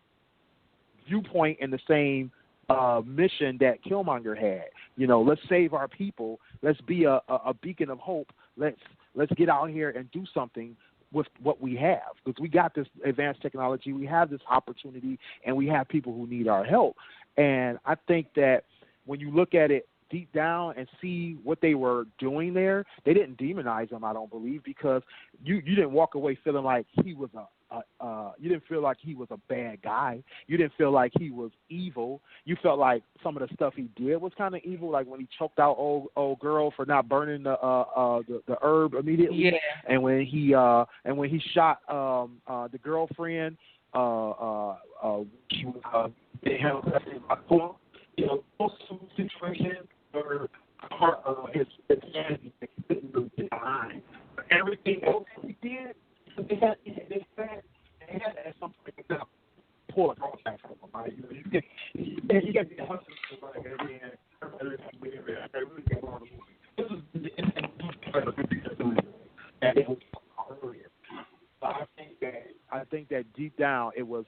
viewpoint and the same mission that Killmonger had. You know, let's save our people. Let's be a beacon of hope. Let's get out here and do something with what we have, because we got this advanced technology, we have this opportunity, and we have people who need our help. And I think that when you look at it deep down and see what they were doing there, they didn't demonize him, I don't believe, because you didn't walk away feeling like he was you didn't feel like he was a bad guy. You didn't feel like he was evil. You felt like some of the stuff he did was kind of evil, like when he choked out old girl for not burning the herb immediately. Yeah. And when he shot the girlfriend, she was being held by Paul. You know, those two situations were part of his sanity that he couldn't really get behind. But everything else he did, they had at some point to pull a cross back from him. Right? You got the hustle like this is earlier. But I think that deep down it was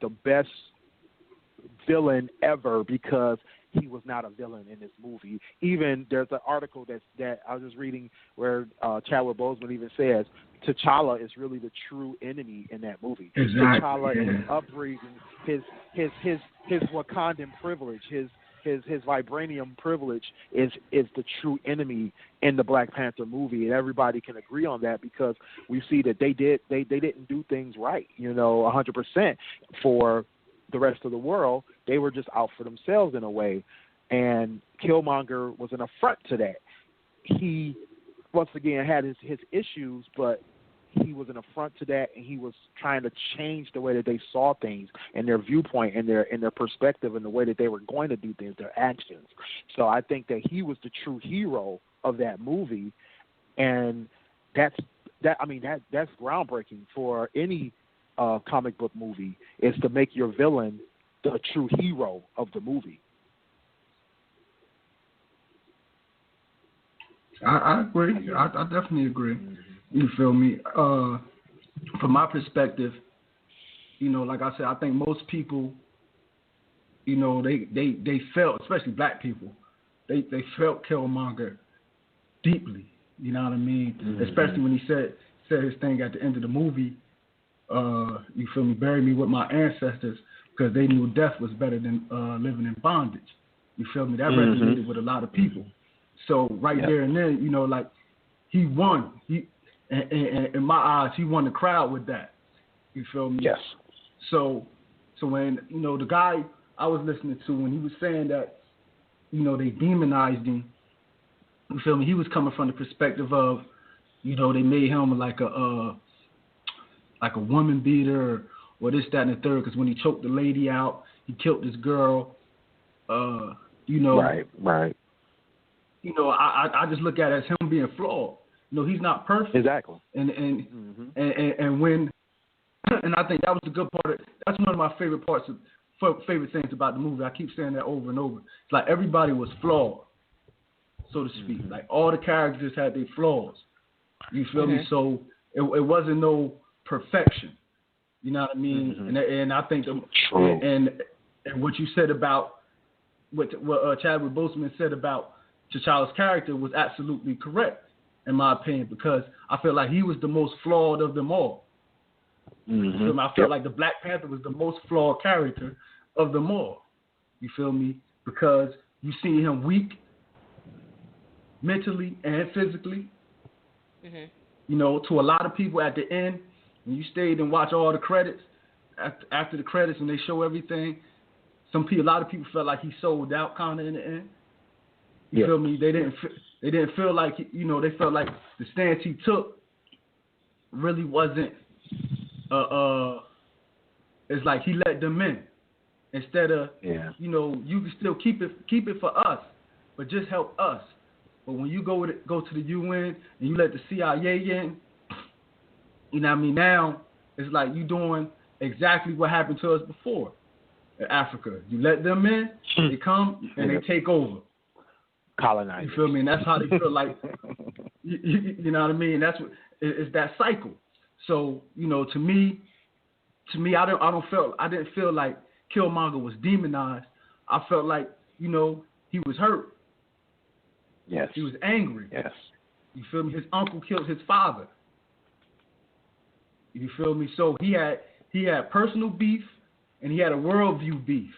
the best villain ever, because he was not a villain in this movie. Even there's an article that I was just reading where Chadwick Boseman even says T'Challa is really the true enemy in that movie. Exactly. T'Challa and his upbringing, his Wakandan privilege, his vibranium privilege is the true enemy in the Black Panther movie, and everybody can agree on that, because we see that they didn't do things right, 100% for the rest of the world. They were just out for themselves in a way, and Killmonger was an affront to that. He once again had his issues, but he was an affront to that, and he was trying to change the way that they saw things and their viewpoint and their perspective and the way that they were going to do things, their actions. So I think that he was the true hero of that movie, and that's groundbreaking for any comic book movie, is to make your villain the true hero of the movie. I agree. I definitely agree. You feel me? From my perspective, like I said, I think most people, they felt, especially black people, they felt Killmonger deeply. You know what I mean? Mm-hmm. Especially when he said his thing at the end of the movie. You feel me? Bury me with my ancestors, because they knew death was better than living in bondage. You feel me? That resonated with a lot of people. So there and then, like, he won. In my eyes, he won the crowd with that. You feel me? Yes. So when, the guy I was listening to, when he was saying that, they demonized him, you feel me? He was coming from the perspective of, they made him like a woman beater or this, that, and the third, because when he choked the lady out, he killed this girl. Right. I just look at it as him being flawed. He's not perfect. Exactly. And when and I think that was the good part. That's one of my favorite things about the movie. I keep saying that over and over. It's like everybody was flawed, so to speak. Like all the characters had their flaws. You feel me? So it wasn't no perfection. You know what I mean? And I think and what you said about what Chadwick Boseman said about T'Challa's character was absolutely correct, in my opinion, because I feel like he was the most flawed of them all. Mm-hmm. I feel like the Black Panther was the most flawed character of them all. You feel me? Because you see him weak mentally and physically. Mm-hmm. To a lot of people at the end, when you stayed and watched all the credits, after the credits and they show everything, a lot of people felt like he sold out kind of in the end. You feel me? They didn't feel like, they felt like the stance he took really wasn't, it's like he let them in. Instead of, you can still keep it for us, but just help us. But when you go to the UN and you let the CIA in, you know what I mean? Now it's like you doing exactly what happened to us before in Africa. You let them in, they come and they take over. colonizers. You feel me? And that's how they feel like. You know what I mean? That's what it's that cycle. So to me, I didn't feel like Killmonger was demonized. I felt like he was hurt. Yes. He was angry. Yes. You feel me? His uncle killed his father. You feel me? So he had personal beef and he had a worldview beef.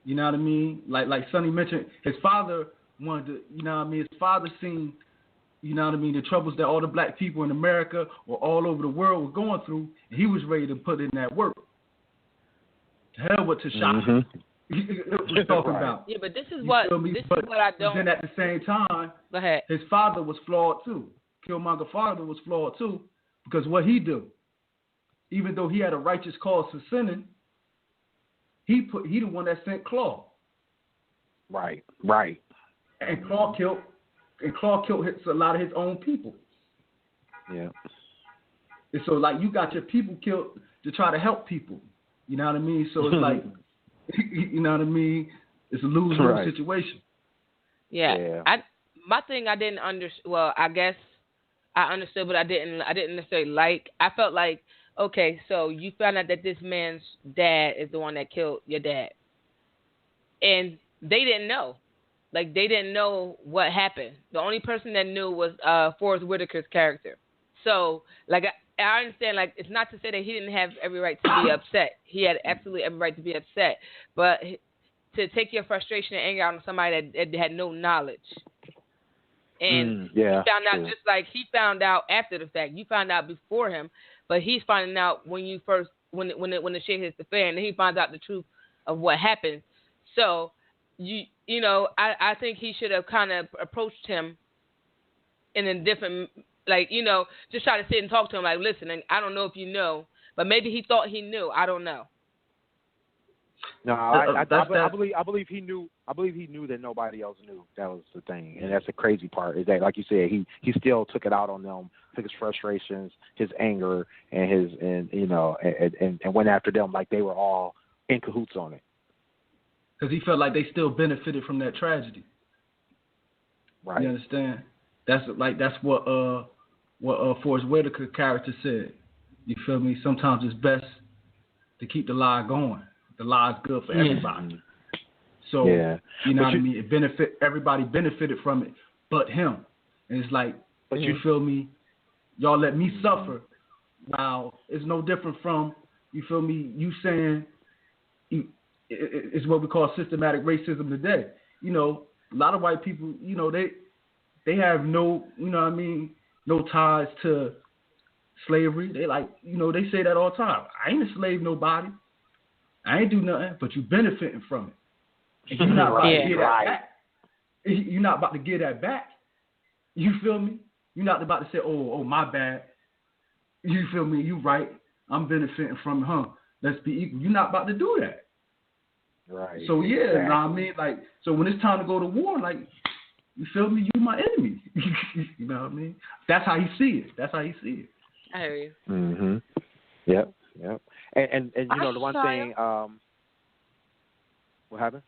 You know what I mean? Like Sonny mentioned, his father wanted to, his father seen, the troubles that all the black people in America or all over the world were going through, and he was ready to put in that work. To hell with T'Challa. We're talking about. Yeah, but this is what I don't. Then at the same time, go ahead. His father was flawed too. Killmonger's father was flawed too, because what he do, even though he had a righteous cause for sinning, he the one that sent Claw. Right. And Claw killed a lot of his own people. Yeah. And so you got your people killed to try to help people. You know what I mean? So it's like, you know what I mean? It's a lose-lose situation. Yeah. My thing I didn't understand. Well, I guess I understood, but I didn't necessarily like. I felt like, okay, so you found out that this man's dad is the one that killed your dad, and they didn't know. Like, they didn't know what happened. The only person that knew was Forrest Whitaker's character. So, I understand, it's not to say that he didn't have every right to be upset. He had absolutely every right to be upset. But to take your frustration and anger out on somebody that had no knowledge. And he found out just like he found out after the fact. You found out before him, but he's finding out when the shit hits the fan, and he finds out the truth of what happened. So, I think he should have kind of approached him in a different, just try to sit and talk to him. Like, listen, and I don't know if you know, but maybe he thought he knew. I don't know. No, I believe he knew. I believe he knew that nobody else knew. That was the thing, and that's the crazy part. Is that, like you said, he still took it out on them, took his frustrations, his anger, and went after them like they were all in cahoots on it. Because he felt like they still benefited from that tragedy. Right. You understand? That's what Forrest Whitaker character said. You feel me? Sometimes it's best to keep the lie going. The lie's good for everybody. So you know what I mean? Everybody benefited from it, but him. And it's like, you feel me? Y'all let me suffer. Now it's no different from, you feel me? You saying it's what we call systematic racism today. A lot of white people, they have no, no ties to slavery. They they say that all the time. I ain't enslaved nobody. I ain't do nothing, but you benefiting from it. And you're not about to get that back. You're not about to get that back. You feel me? You're not about to say, oh, my bad. You feel me? You right. I'm benefiting from it, Let's be equal. You're not about to do that. Right. So you know what I mean? So when it's time to go to war, you feel me? You my enemy. You know what I mean? That's how he see it. I hear you. Mhm. Yep. And the one thing, what happened?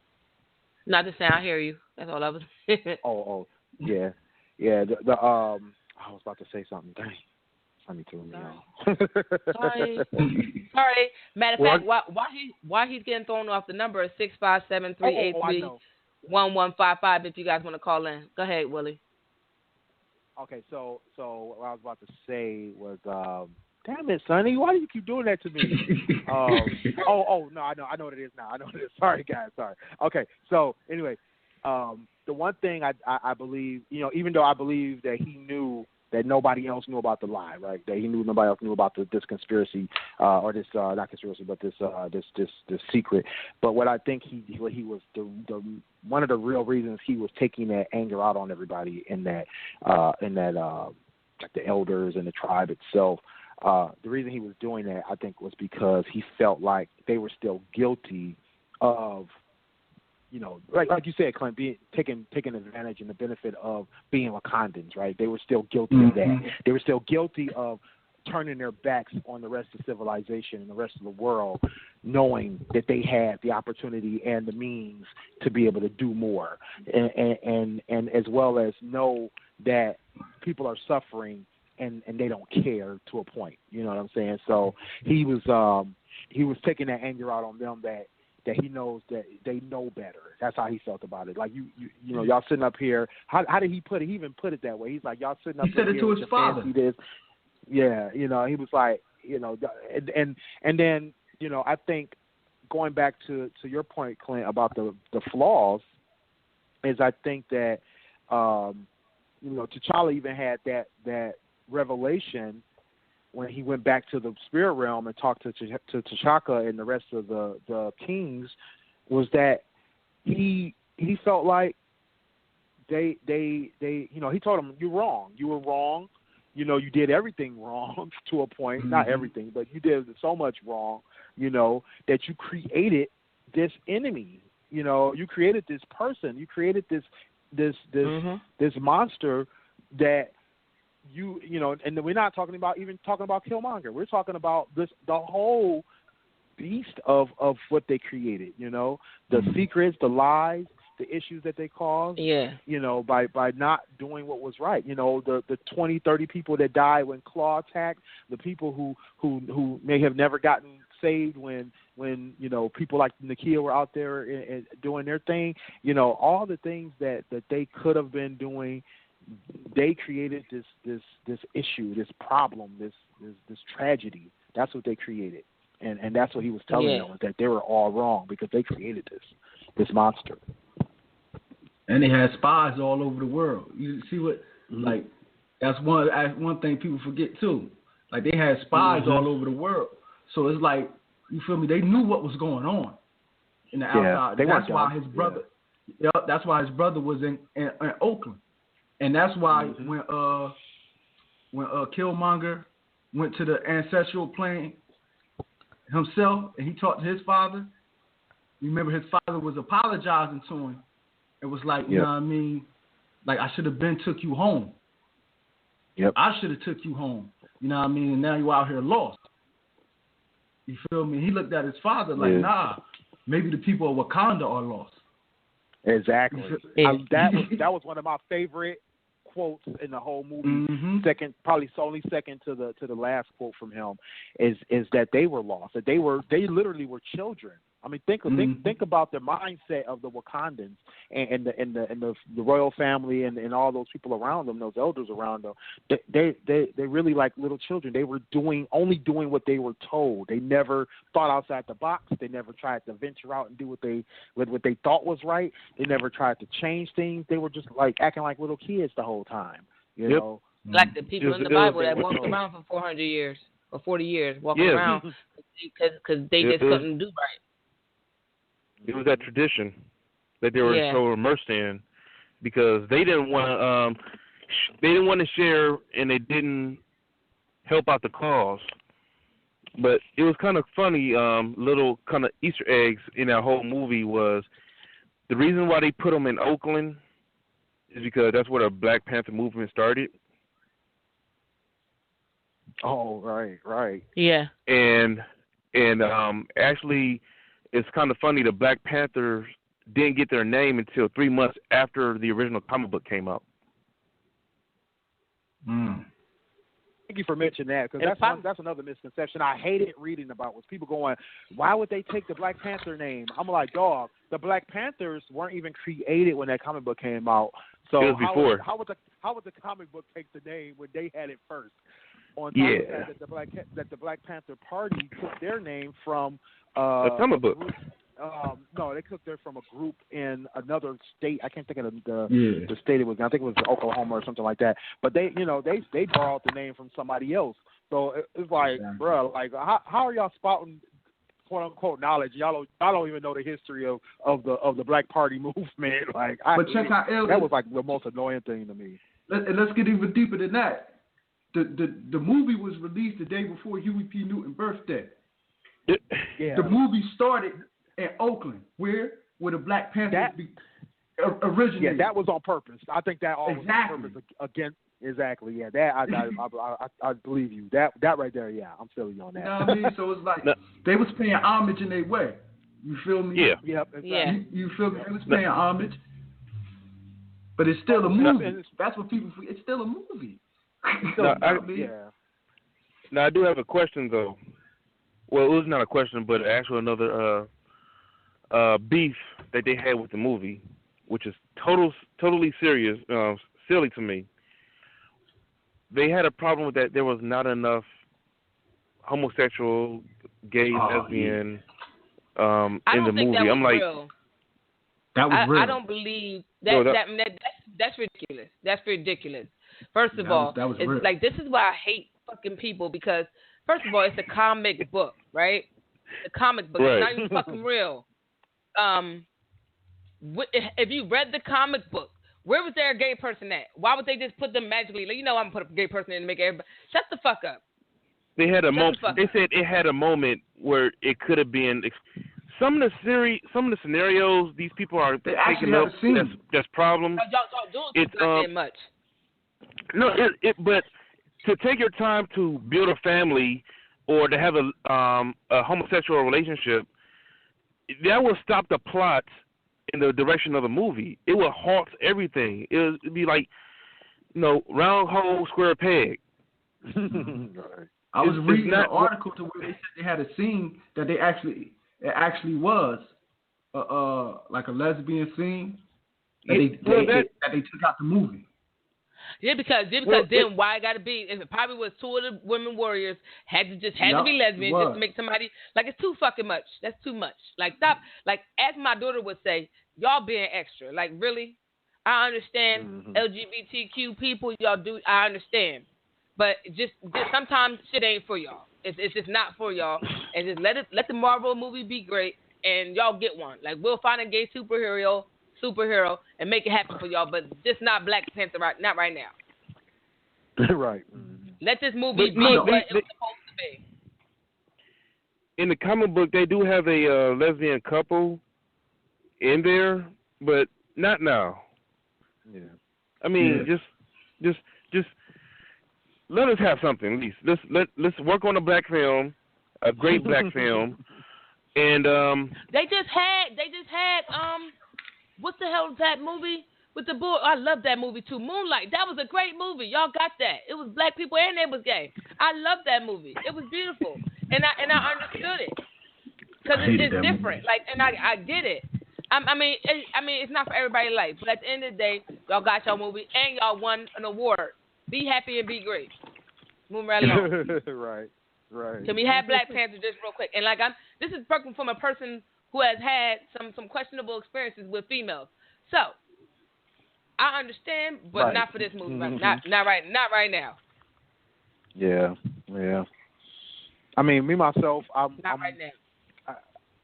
Not to say I hear you. That's all I was. Yeah. I was about to say something. Dang. Me too. Sorry. Matter of fact, why he's getting thrown off the number is 657-383-1155. If you guys want to call in, go ahead, Willie. Okay, so what I was about to say was, damn it, Sonny, why do you keep doing that to me? No, I know what it is now. Sorry, guys. Sorry. Okay, so anyway, the one thing I believe, even though I believe that he knew that nobody else knew about the lie, right? That he knew nobody else knew about this conspiracy, or this not conspiracy, but this secret. But what I think he was the one of the real reasons he was taking that anger out on everybody in that like the elders and the tribe itself. The reason he was doing that, I think, was because he felt like they were still guilty of, like you said, Clint, taking advantage and the benefit of being Wakandans, right? They were still guilty of that. They were still guilty of turning their backs on the rest of civilization and the rest of the world knowing that they had the opportunity and the means to be able to do more, and as well as know that people are suffering and they don't care to a point. You know what I'm saying? So he was taking that anger out on them that he knows that they know better. That's how he felt about it. Like you know, y'all sitting up here. How did he put it? He even put it that way. He's like, y'all sitting up here. He said it to his father. This. Yeah, you know, he was like, you know, and then, you know, I think going back to your point, Clint, about the flaws, is I think that you know, T'Challa even had that revelation when he went back to the spirit realm and talked to T'Chaka and the rest of the kings, was that he felt like they you know, he told them, you were wrong, you know, you did everything wrong to a point, not everything, but you did so much wrong, you know, that you created this enemy, you know, you created this person, you created this monster that you know, and we're not talking about Killmonger. We're talking about the whole beast of what they created, you know, the secrets, the lies, the issues that they caused, you know, by not doing what was right. You know, the 20, 30 people that died when Claw attacked, the people who may have never gotten saved when you know, people like Nakia were out there and doing their thing, you know, all the things that they could have been doing. They created this issue, this problem, this tragedy. That's what they created, and that's what he was telling them, that they were all wrong because they created this monster. And they had spies all over the world. You see what? Like that's one thing people forget too. Like they had spies all over the world. So it's like, you feel me? They knew what was going on in the outside. That's why his brother. Yeah, that's why his brother was in Oakland. And that's why when Killmonger went to the ancestral plane himself and he talked to his father, remember his father was apologizing to him. It was like, you know what I mean? Like, I should have took you home. Yep. I should have took you home. You know what I mean? And now you out here lost. You feel me? He looked at his father like, nah, maybe the people of Wakanda are lost. Exactly. That was one of my favorite quotes in the whole movie. Only second to the last quote from him is that they were lost. That they literally were children. I mean, think about the mindset of the Wakandans and the royal family and all those people around them, those elders around them. They really like little children. They were only doing what they were told. They never thought outside the box. They never tried to venture out and do what they thought was right. They never tried to change things. They were just like acting like little kids the whole time. You know, like the people in the Bible that walked around for 400 years or 40 years, walking around because they just couldn't do right. It was that tradition that they were so immersed in, because they didn't want to share, and they didn't help out the cause. But it was kind of funny, little kind of Easter eggs in that whole movie was the reason why they put them in Oakland is because that's where the Black Panther movement started. Oh, right. Yeah. And actually, it's kind of funny, the Black Panthers didn't get their name until 3 months after the original comic book came out. Thank you for mentioning that, because that's another misconception I hated reading about, was people going, why would they take the Black Panther name? I'm like, dog, the Black Panthers weren't even created when that comic book came out. So it was before. How would the comic book take the name when they had it first? On top of that the Black Panther Party took their name from a comic book. No, they took it from a group in another state. I can't think of the state it was in. I think it was Oklahoma or something like that. But they borrowed the name from somebody else. So it's like, bro, like how are y'all spouting quote unquote knowledge? Y'all don't even know the history of the Black Party movement. Like, that was like the most annoying thing to me. Let's get even deeper than that. The movie was released the day before Huey P. Newton's birthday. The movie started in Oakland, where the Black Panthers originated. Yeah, that was on purpose. I think that all was on purpose Exactly. Yeah. That I believe you. That right there. Yeah. I'm feeling you on that. You know what I mean? So it's like they was paying homage in their way. You feel me? Yeah. Yep. Exactly. Yeah. You feel me? They was paying homage, but it's still a movie. That's what people. It's still a movie. No, yeah. Now I do have a question though. Well, it was not a question, but actually another beef that they had with the movie, which is totally serious, silly to me. They had a problem with that there was not enough homosexual, gay, lesbian in the movie. I'm like, real. That was real. I don't believe that, that's ridiculous. That's ridiculous. First of all, it's real. Like, this is why I hate fucking people, because first of all, it's a comic book, right? The comic book. Right. It's not even fucking real. If you read the comic book, where was there a gay person at? Why would they just put them magically? Like, I'm gonna put a gay person in to make everybody. Shut the fuck up. They had a moment. They said it had a moment where it could have been. Some of the scenarios these people are taking up. That's problems. Y'all doing not much. No, but to take your time to build a family or to have a homosexual relationship, that will stop the plot in the direction of the movie. It will halt everything. It would be like, round hole, square peg. I was reading an article to where they said they had a scene that it actually was like a lesbian scene that they took out the movie. Yeah, because then why it got to be? If it probably was two of the women warriors had to be lesbian just to make somebody, like, it's too fucking much. That's too much. Like, stop. Like, as my daughter would say, y'all being extra. Like, really? I understand LGBTQ people, y'all do. I understand, but just sometimes shit ain't for y'all. It's just not for y'all, and just let the Marvel movie be great, and y'all get one. Like, we'll find a gay superhero and make it happen for y'all, but just not Black Panther not right now. Right. Let this movie be what it was supposed to be. In the comic book, they do have a lesbian couple in there, but not now. Yeah. I mean, just let us have something at least. Let's work on a black film, a great black film, and They just had what the hell is that movie with the boy? I love that movie too. Moonlight. That was a great movie. Y'all got that. It was black people and it was gay. I love that movie. It was beautiful, and I understood it because it's different. Movie. Like, and I get it. I mean, it's not for everybody's life, but at the end of the day, y'all got y'all movie and y'all won an award. Be happy and be great. Move right along. Right. Can we have Black Panther just real quick? And like, this is from a person who has had some questionable experiences with females. So I understand, but not for this movie. Not right now. Yeah. I mean, me myself, I'm right now.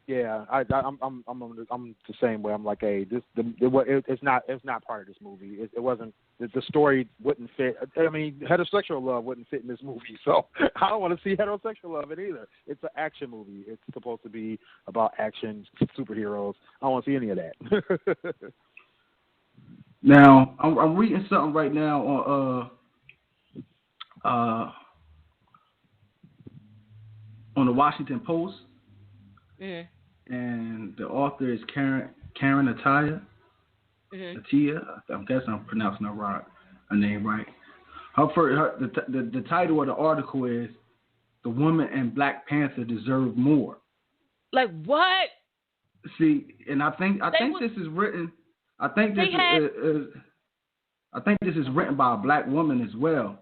I'm the same way. I'm like, hey, it's not part of this movie. It wasn't. The story wouldn't fit. I mean, heterosexual love wouldn't fit in this movie, so I don't want to see heterosexual love in either. It's an action movie. It's supposed to be about action, superheroes. I don't want to see any of that. Now, I'm reading something right now on the Washington Post, and the author is Karen Atiyah. Atiyah, I guess I'm pronouncing her name right. The title of the article is "The Woman in Black Panther Deserve More." Like what? See, and I think this is written. I think this is written by a black woman as well.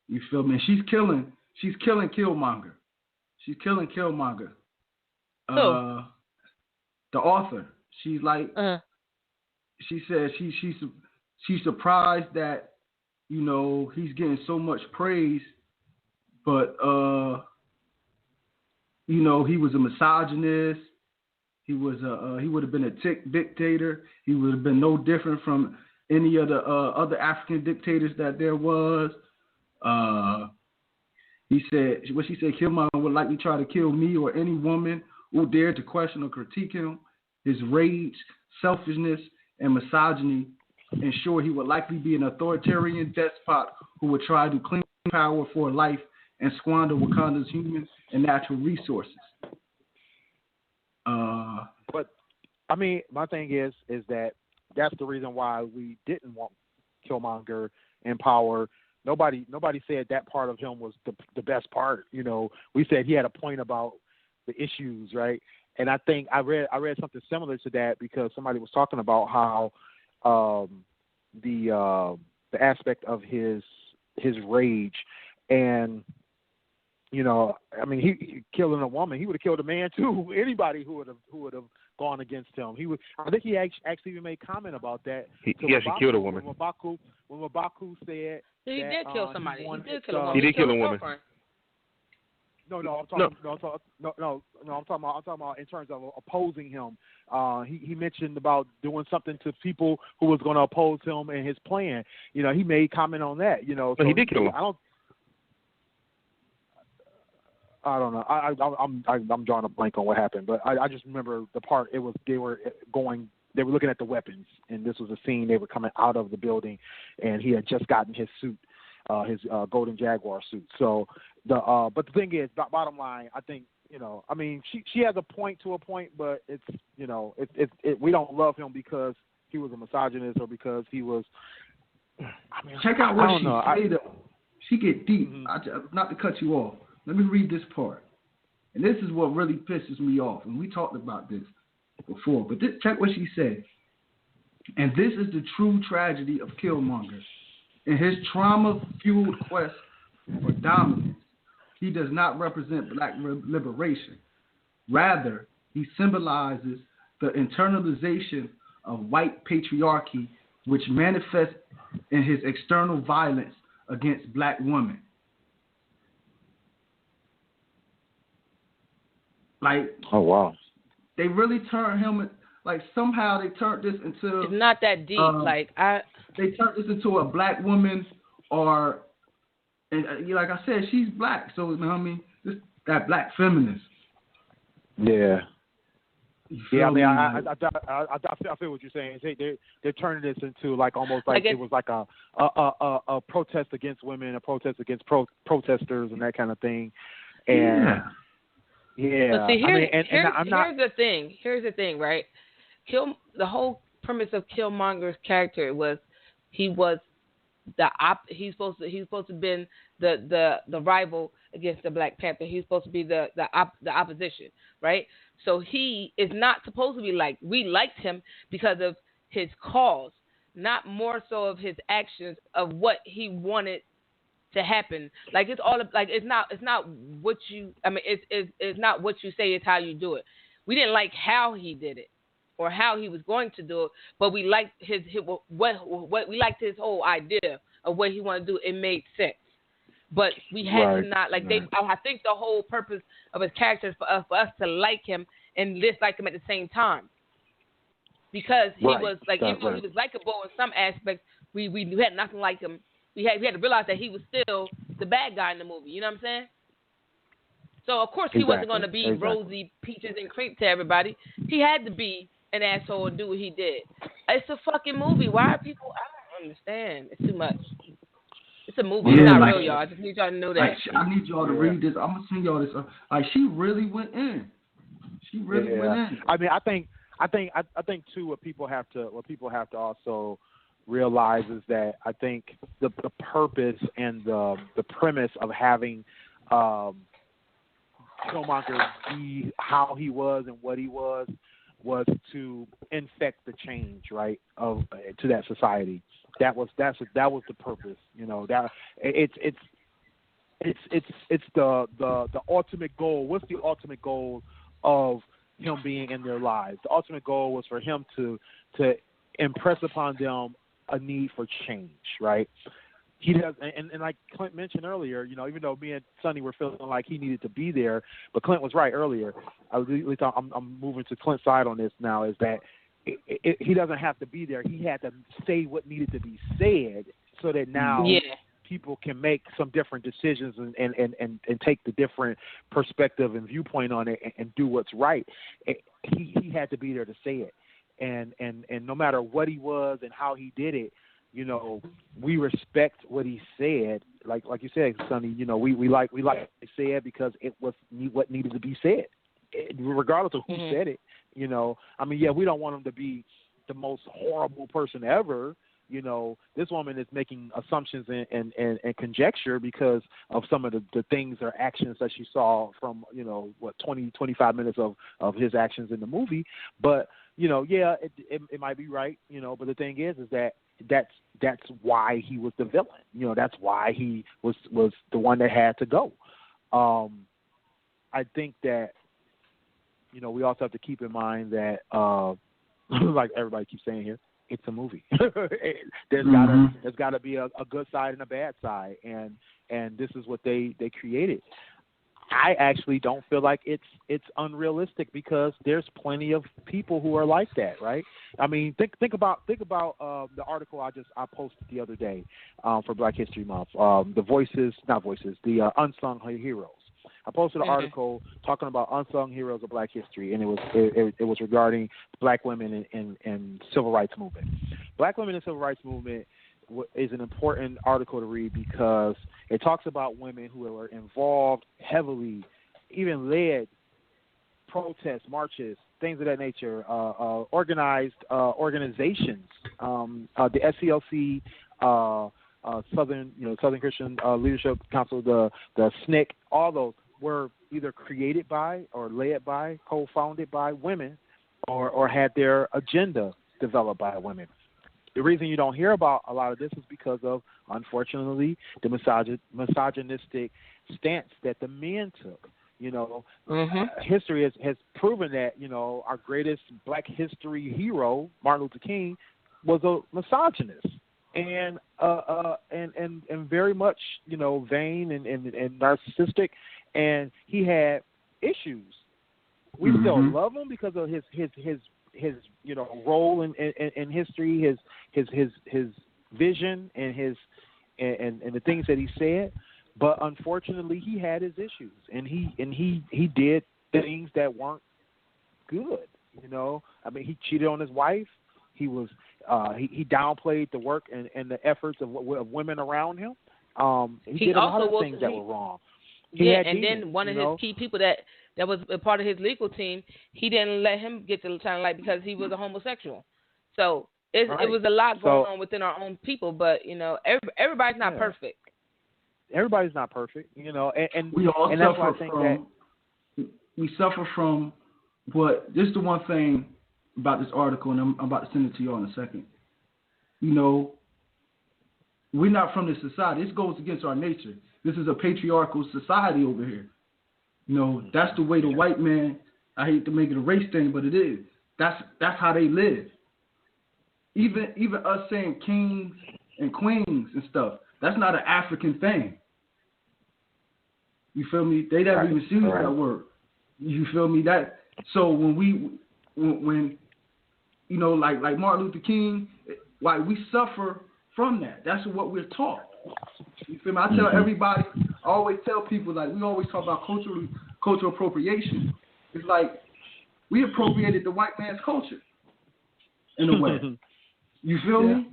You feel me? She's killing Killmonger. She's killing Killmonger. The author. She's like. She said she's surprised that he's getting so much praise, but he was a misogynist. He would have been a dictator. He would have been no different from any of the other African dictators that there was. She said Killmonger would likely try to kill me or any woman who dared to question or critique him. His rage, selfishness, and misogyny ensure he would likely be an authoritarian despot who would try to claim power for life and squander Wakanda's human and natural resources. But I mean, my thing is that that's the reason why we didn't want Killmonger in power. Nobody said that part of him was the best part. You know, we said he had a point about the issues, right? And I think I read something similar to that because somebody was talking about how the aspect of his rage, and you know, I mean, he killing a woman, he would have killed a man too. Anybody who would have gone against him, he would. I think he actually even made comment about that. He killed a woman. When M'Baku said he that, did kill somebody. He did kill a woman. He did kill a woman. No, I'm talking about in terms of opposing him. He mentioned about doing something to people who was going to oppose him and his plan. You know, he made comment on that. You know, so he did kill him. I don't know. I'm drawing a blank on what happened, but I just remember the part. It was they were looking at the weapons, and this was a scene. They were coming out of the building, and he had just gotten his suit, his Golden Jaguar suit. So but the thing is, bottom line, I think, you know, I mean, she has a point to a point, but it's, you know, we don't love him because he was a misogynist or because he was. I mean, check out what she say though. She get deep. Mm-hmm. Not to cut you off. Let me read this part. And this is what really pisses me off. And we talked about this before. But check what she said. And this is the true tragedy of Killmonger. In his trauma-fueled quest for dominance, he does not represent black liberation. Rather, he symbolizes the internalization of white patriarchy, which manifests in his external violence against black women. Like, oh wow, they really turned him, like somehow they turned this into. It's not that deep. They turned this into a black woman, and like I said, she's black, so you know what I mean. That black feminist. Yeah. Yeah, I mean, I feel what you're saying. They're turning this into like almost like it was like a protest against women, a protest against protesters, and that kind of thing. And yeah, but see, I'm not. Here's the thing, right? The whole premise of Killmonger's character was he's supposed to been the rival against the Black Panther. He's supposed to be the opposition, right? So he is not supposed to be liked. We liked him because of his cause, not more so of his actions of what he wanted to happen. Like it's all like it's not what you. I mean, it's not what you say. It's how you do it. We didn't like how he did it or how he was going to do it, but we liked what we liked his whole idea of what he wanted to do. It made sense. But we had to not like they. I think the whole purpose of his character is for us to like him and dislike him at the same time, because he was like even though he was likable in some aspects, we had nothing like him. We had to realize that he was still the bad guy in the movie. You know what I'm saying? So of course he wasn't going to be rosy peaches and cream to everybody. He had to be an asshole and do what he did. It's a fucking movie. Why are people? I don't understand. It's too much. It's a movie. It's not real, y'all. I just need y'all to know that. Like, I need y'all to read this. I'm gonna send y'all this. Like she really went in. She really went in. I mean, I think too. What people have to also realize is that I think the purpose and the premise of having Killmonger be how he was and what he was to infect the change, right, to that society. That was the purpose, you know. That it's the ultimate goal. What's the ultimate goal of him being in their lives? The ultimate goal was for him to impress upon them a need for change, right? He does, and like Clint mentioned earlier, you know, even though me and Sonny were feeling like he needed to be there, but Clint was right earlier. At least I'm moving to Clint's side on this now. Is that he doesn't have to be there. He had to say what needed to be said so that now people can make some different decisions and take the different perspective and viewpoint on it and do what's right. He had to be there to say it. and no matter what he was and how he did it, you know, we respect what he said. Like you said, Sonny, you know, we like what he said because it was what needed to be said, regardless of who said it. You know, I mean, yeah, we don't want him to be the most horrible person ever. You know, this woman is making assumptions and conjecture because of some of the things or actions that she saw from, you know, 25 minutes of his actions in the movie. But, you know, yeah, it might be right, you know, but the thing is that's why he was the villain. You know, that's why he was the one that had to go. I think that, you know, we also have to keep in mind that, like everybody keeps saying here, it's a movie. There's gotta be a good side and a bad side, and this is what they created. I actually don't feel like it's unrealistic because there's plenty of people who are like that, right? I mean, think about the article I posted the other day for Black History Month. The unsung heroes. I posted an article talking about unsung heroes of Black history, and it was regarding Black women in civil rights movement. Black women in civil rights movement is an important article to read because it talks about women who were involved heavily, even led protests, marches, things of that nature, organized organizations, the SCLC, Southern Christian Leadership Council, the SNCC, all those were either created by or led by, co-founded by women, or had their agenda developed by women. The reason you don't hear about a lot of this is because of, unfortunately, the misogynistic stance that the men took. You know, history has proven that, you know, our greatest Black history hero, Martin Luther King, was a misogynist. And very much, you know, vain and narcissistic, and he had issues. We still love him because of his you know, role in history, his vision and the things that he said. But unfortunately, he had his issues, and he did things that weren't good. You know, I mean, he cheated on his wife. He was he downplayed the work and the efforts of women around him. He did a lot of things that were wrong. Then one of his key people that was a part of his legal team, he didn't let him get to the light because he was a homosexual. So it was a lot going on within our own people. But, you know, everybody's not perfect. Everybody's not perfect, you know, and we all and suffer that's why I think from, that we suffer from what. This is the one thing about this article, and I'm about to send it to you all in a second. You know, we're not from this society. This goes against our nature. This is a patriarchal society over here. You know, that's the way the white man, I hate to make it a race thing, but it is. That's how they live. Even us saying kings and queens and stuff, that's not an African thing. You feel me? They never even use that word. You feel me? That so when you know, like Martin Luther King, like we suffer from that. That's what we're taught. You feel me? I tell everybody, I always tell people, like, we always talk about cultural appropriation. It's like we appropriated the white man's culture in a way. You feel me?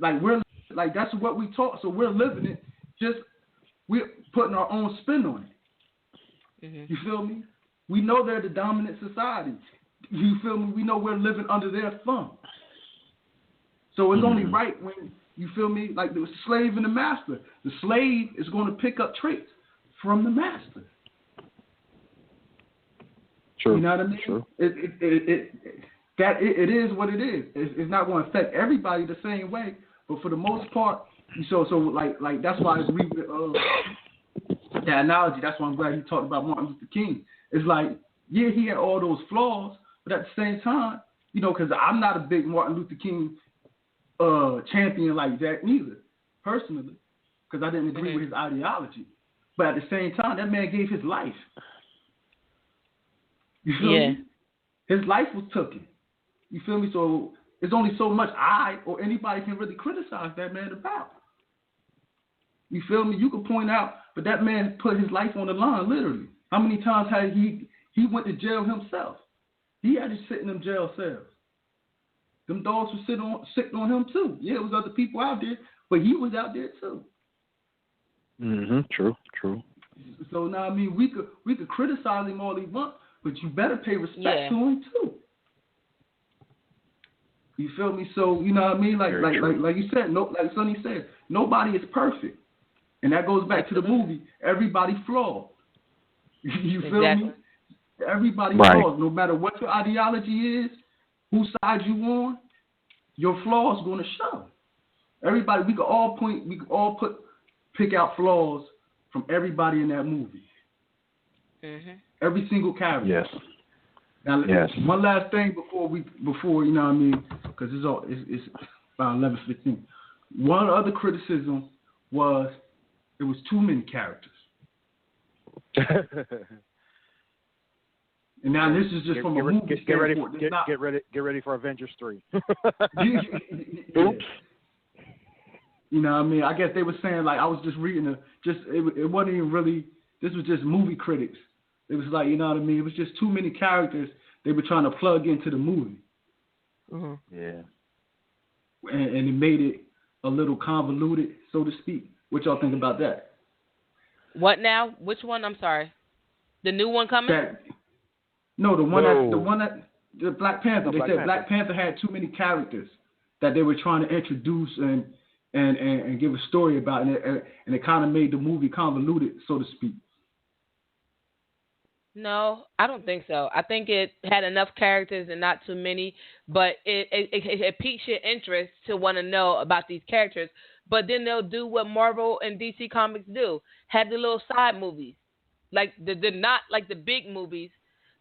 Like that's what we taught, so we're living it. Just we're putting our own spin on it. You feel me? We know they're the dominant society. You feel me? We know we're living under their thumb. So it's only right when, you feel me, like the slave and the master. The slave is going to pick up traits from the master. True. You know what I mean? True. It is what it is. It's not going to affect everybody the same way, but for the most part, so like that's why I agree with that analogy. That's why I'm glad you talked about Martin Luther King. It's like, yeah, he had all those flaws, but at the same time, you know, because I'm not a big Martin Luther King champion like that neither, personally, because I didn't agree with his ideology. But at the same time, that man gave his life. You feel me? His life was taken. You feel me? So there's only so much I or anybody can really criticize that man about. You feel me? You could point out, but that man put his life on the line, literally. How many times had he went to jail himself? He had to sit in them jail cells. them dogs were sitting on him too. Yeah, it was other people out there, but he was out there too. True. So now, I mean, we could criticize him all he want, but you better pay respect to him too. You feel me? So you know what I mean? Like you said, like Sonny said, nobody is perfect, and that goes back to the movie. Everybody flawed. You feel me? Everybody flaws. No matter what your ideology is, whose side you on, your flaws going to show. Everybody, we can all pick out flaws from everybody in that movie. Every single character. Yes. Now, one last thing before you know what I mean, because it's about 11:15. One other criticism was it was too many characters. And now this is just from a movie standpoint. Get ready for Avengers 3. Oops. You know what I mean? I guess they were saying, like, I was just reading it wasn't even really, this was just movie critics. It was like, you know what I mean? It was just too many characters they were trying to plug into the movie. Yeah. And it made it a little convoluted, so to speak. What y'all think about that? What now? Which one? I'm sorry. The new one coming? The Black Panther. They said Black Panther had too many characters that they were trying to introduce and give a story about, and it kind of made the movie convoluted, so to speak. No, I don't think so. I think it had enough characters and not too many, but it piques your interest to want to know about these characters. But then they'll do what Marvel and DC Comics do: have the little side movies, like they're not like the big movies,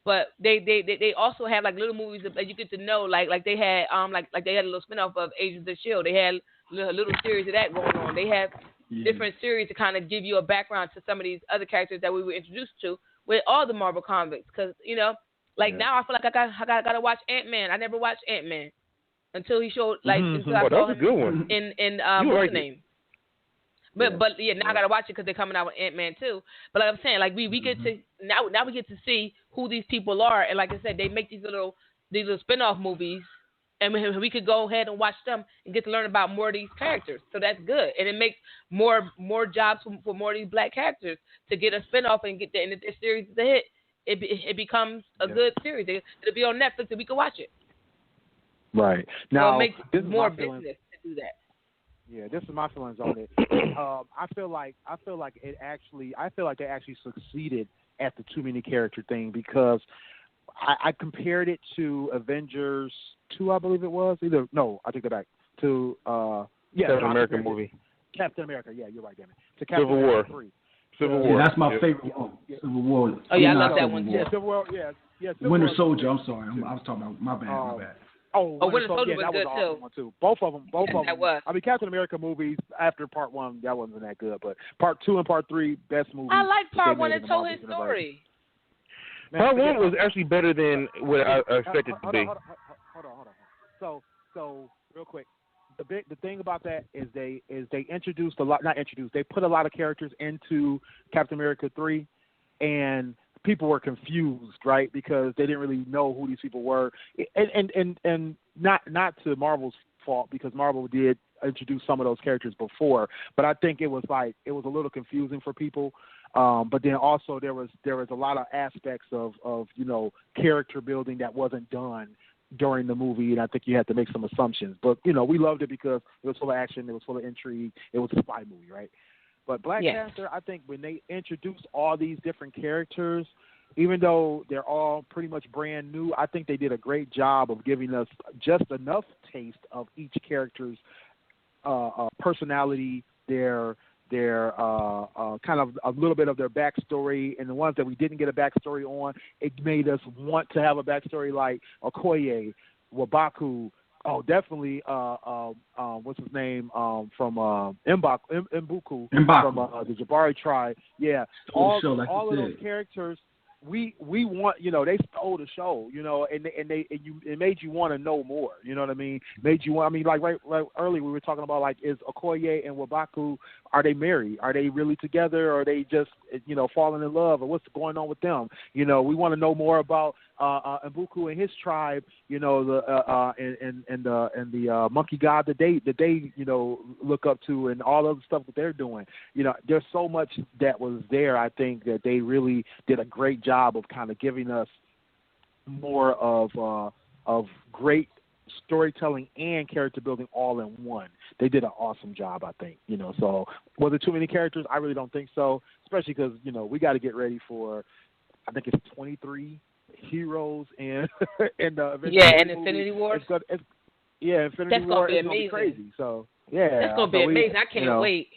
but they also have like little movies that you get to know. Like they had like they had a little spinoff of Agents of S.H.I.E.L.D. They had a little series of that going on. They have different series to kind of give you a background to some of these other characters that we were introduced to with all the Marvel comics. Because now I feel like I gotta watch Ant-Man. I never watched Ant-Man until he showed until I saw him good one. in what's the name. But now I gotta watch it because they're coming out with Ant-Man too. But like I'm saying, like we get to now we get to see who these people are, and like I said, they make these little spin-off movies, and we could go ahead and watch them and get to learn about more of these characters. So that's good, and it makes more jobs for more of these black characters to get a spin-off and get and if the series is a hit, it becomes a good series. It'll be on Netflix and we can watch it. Right now, so it makes more business to do that. Yeah, this is my feelings on it. I feel like they actually succeeded at the too many character thing, because I compared it to Avengers 2, I believe it was. I take that back. To Captain America movie. Captain America, yeah, you're right, damn it. To Captain Civil War. 3. Civil War. Yeah, that's my favorite one. Civil War. Oh yeah, I love that one too. Yeah, Civil War. Yeah. Winter Soldier. I'm sorry, I was talking about my bad. Oh, Winter Soldier was good awesome one too. Both of them. That was. I mean, Captain America movies after Part 1, that wasn't that good, but Part 2 and Part 3, best movies. I like Part 1. It told his story. Part 1 was actually better than what I expected to be. Hold on. So real quick, the thing about that is they introduced they put a lot of characters into Captain America 3, and people were confused, right? Because they didn't really know who these people were, and not to Marvel's fault, because Marvel did introduce some of those characters before, but I think it was a little confusing for people. But then also there was a lot of aspects of character building that wasn't done during the movie, and I think you had to make some assumptions. But we loved it because it was full of action, it was full of intrigue, it was a spy movie, right? But Black Panther, I think when they introduced all these different characters, even though they're all pretty much brand new, I think they did a great job of giving us just enough taste of each character's personality, their kind of a little bit of their backstory, and the ones that we didn't get a backstory on, it made us want to have a backstory like Okoye, Wabaku. Oh, definitely. What's his name? From M'Baku from the Jabari tribe. Yeah, all of those characters. We want, they stole the show, and it made you want to know more. You know what I mean? Made you want. I mean, like earlier we were talking about, like, is Okoye and Wabaku, are they married? Are they really together? Or are they just falling in love? Or what's going on with them? We want to know more about Mbuku and his tribe, you know, and the monkey god that they you know look up to, and all of the stuff that they're doing. You know, there's so much that was there. I think that they really did a great job of kind of giving us more of great storytelling and character building all in one. They did an awesome job, I think. You know, so were there too many characters? I really don't think so, especially because, you know, we got to get ready for, I think it's 23 heroes and and Infinity War. Infinity That's War gonna is be amazing. Crazy. So yeah, that's gonna be amazing. I can't wait.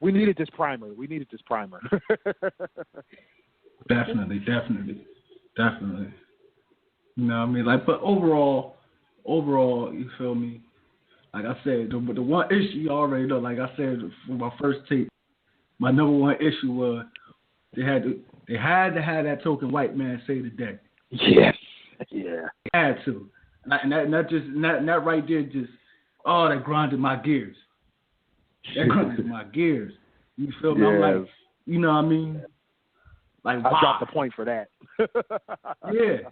We needed this primer. Definitely. You know what I mean? Like, but overall, you feel me? Like I said, the one issue you already know. Like I said for my first tape, my number one issue was they had to have that token white man say the day. Yes. Yeah. They had to. And that right there just that grinded my gears. That grinded my gears. You feel me? I'm like, you know what I mean? Like, I dropped the point for that. Yeah.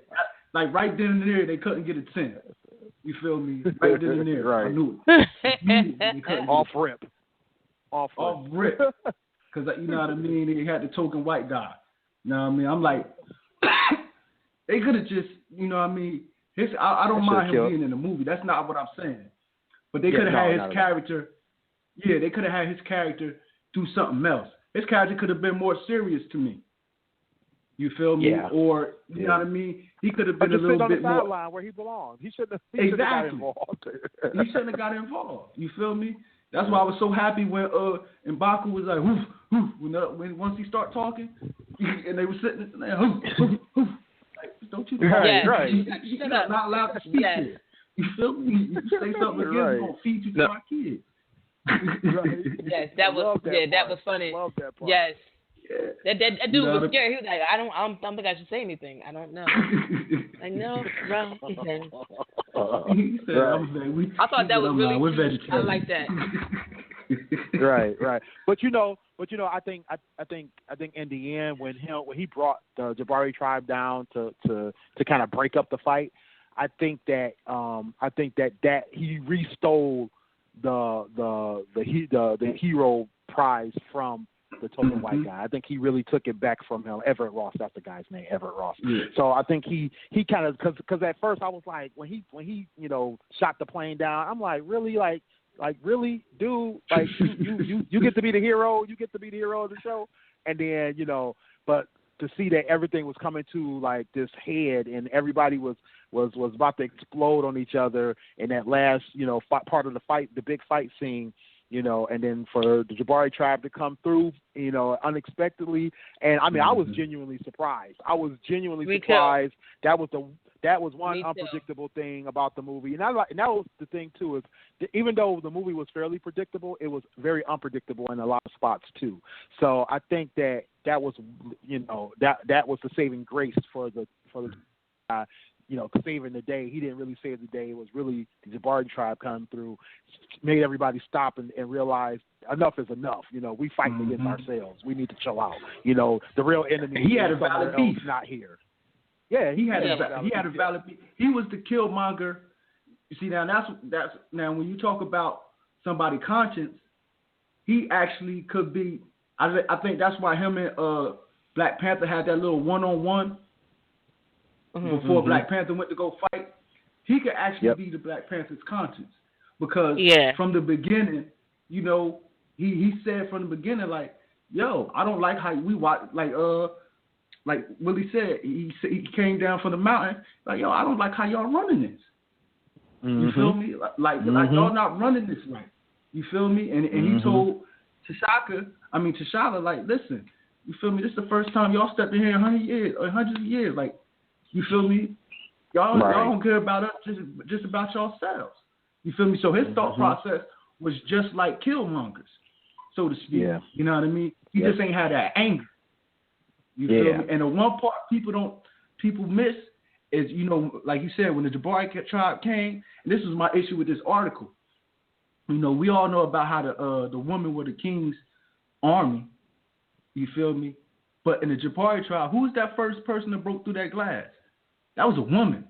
Like right then and there, they couldn't get a 10. You feel me? Right then and there. Right. I knew it. Off rip. Because, you know what I mean? They had the token white guy. You know what I mean? I'm like, they could have just, you know what I mean? I don't mind him being in the movie. That's not what I'm saying. But they could have had his character. Yeah, they could have had his character do something else. His character could have been more serious to me. You feel me? Yeah. Or, you know what I mean? He could have been a little bit more. on the sideline where he belonged. He shouldn't have got involved. He shouldn't have got involved. You feel me? That's why I was so happy when M'Baku was like, whoof, whoof, when once he start talking, and they were sitting there, whoof, whoof, woof. Like, don't you know? Right. You're not allowed to speak here. You feel me? You say something again, we're going to feed you to our kids. Right. Yes, that was funny. Love that part. Yes. Yeah. That dude was scared. He was like, I don't think I should say anything. I don't know. I know, bro. He said, right. I thought that was really we're vegetarian. I like that. Right. But you know, I think in the end when he brought the Jabari tribe down to kind of break up the fight, I think that he restole the hero prize from the token white guy. I think he really took it back from him. Everett Ross, that's the guy's name, Everett Ross. Yeah. So I think he kind of because at first I was like when he you know shot the plane down, I'm like really like really dude, like you get to be the hero, of the show, and then you know but to see that everything was coming to like this head and everybody was about to explode on each other in that last you know part of the fight, the big fight scene. You know, and then for the Jabari tribe to come through, you know, unexpectedly, and I mean, I was genuinely surprised. Surprised. That was one unpredictable thing about the movie, and that was the thing too. Is even though the movie was fairly predictable, it was very unpredictable in a lot of spots too. So I think that was, you know, that was the saving grace for the you know, saving the day. He didn't really save the day. It was really the Jabari tribe coming through, made everybody stop and realize enough is enough. You know, we fighting against ourselves. We need to chill out. You know, the real enemy he had is a valid somewhere beef. else, not here. Yeah, he had a valid beef. He was the killmonger. You see, now that's now when you talk about somebody's conscience, he actually could be. I think that's why him and Black Panther had that little one-on-one. Before Black Panther went to go fight, he could actually be the Black Panther's conscience because from the beginning, you know, he said from the beginning like, "Yo, I don't like how we watch." Like Willie said, he came down from the mountain like, "Yo, I don't like how y'all running this." You feel me? Like y'all not running this right. You feel me? And he told T'Challa like, "Listen, you feel me? This is the first time y'all stepped in here in 100 years or hundreds of years, like." You feel me? Y'all don't care about us, just about yourselves. You feel me? So his thought process was just like Killmonger's, so to speak. Yeah. You know what I mean? He just ain't had that anger. You feel me? And the one part people miss is, you know, like you said, when the Jabari tribe came, and this was my issue with this article. You know, we all know about how the woman were the king's army. You feel me? But in the Jabari tribe, who was that first person that broke through that glass? That was a woman.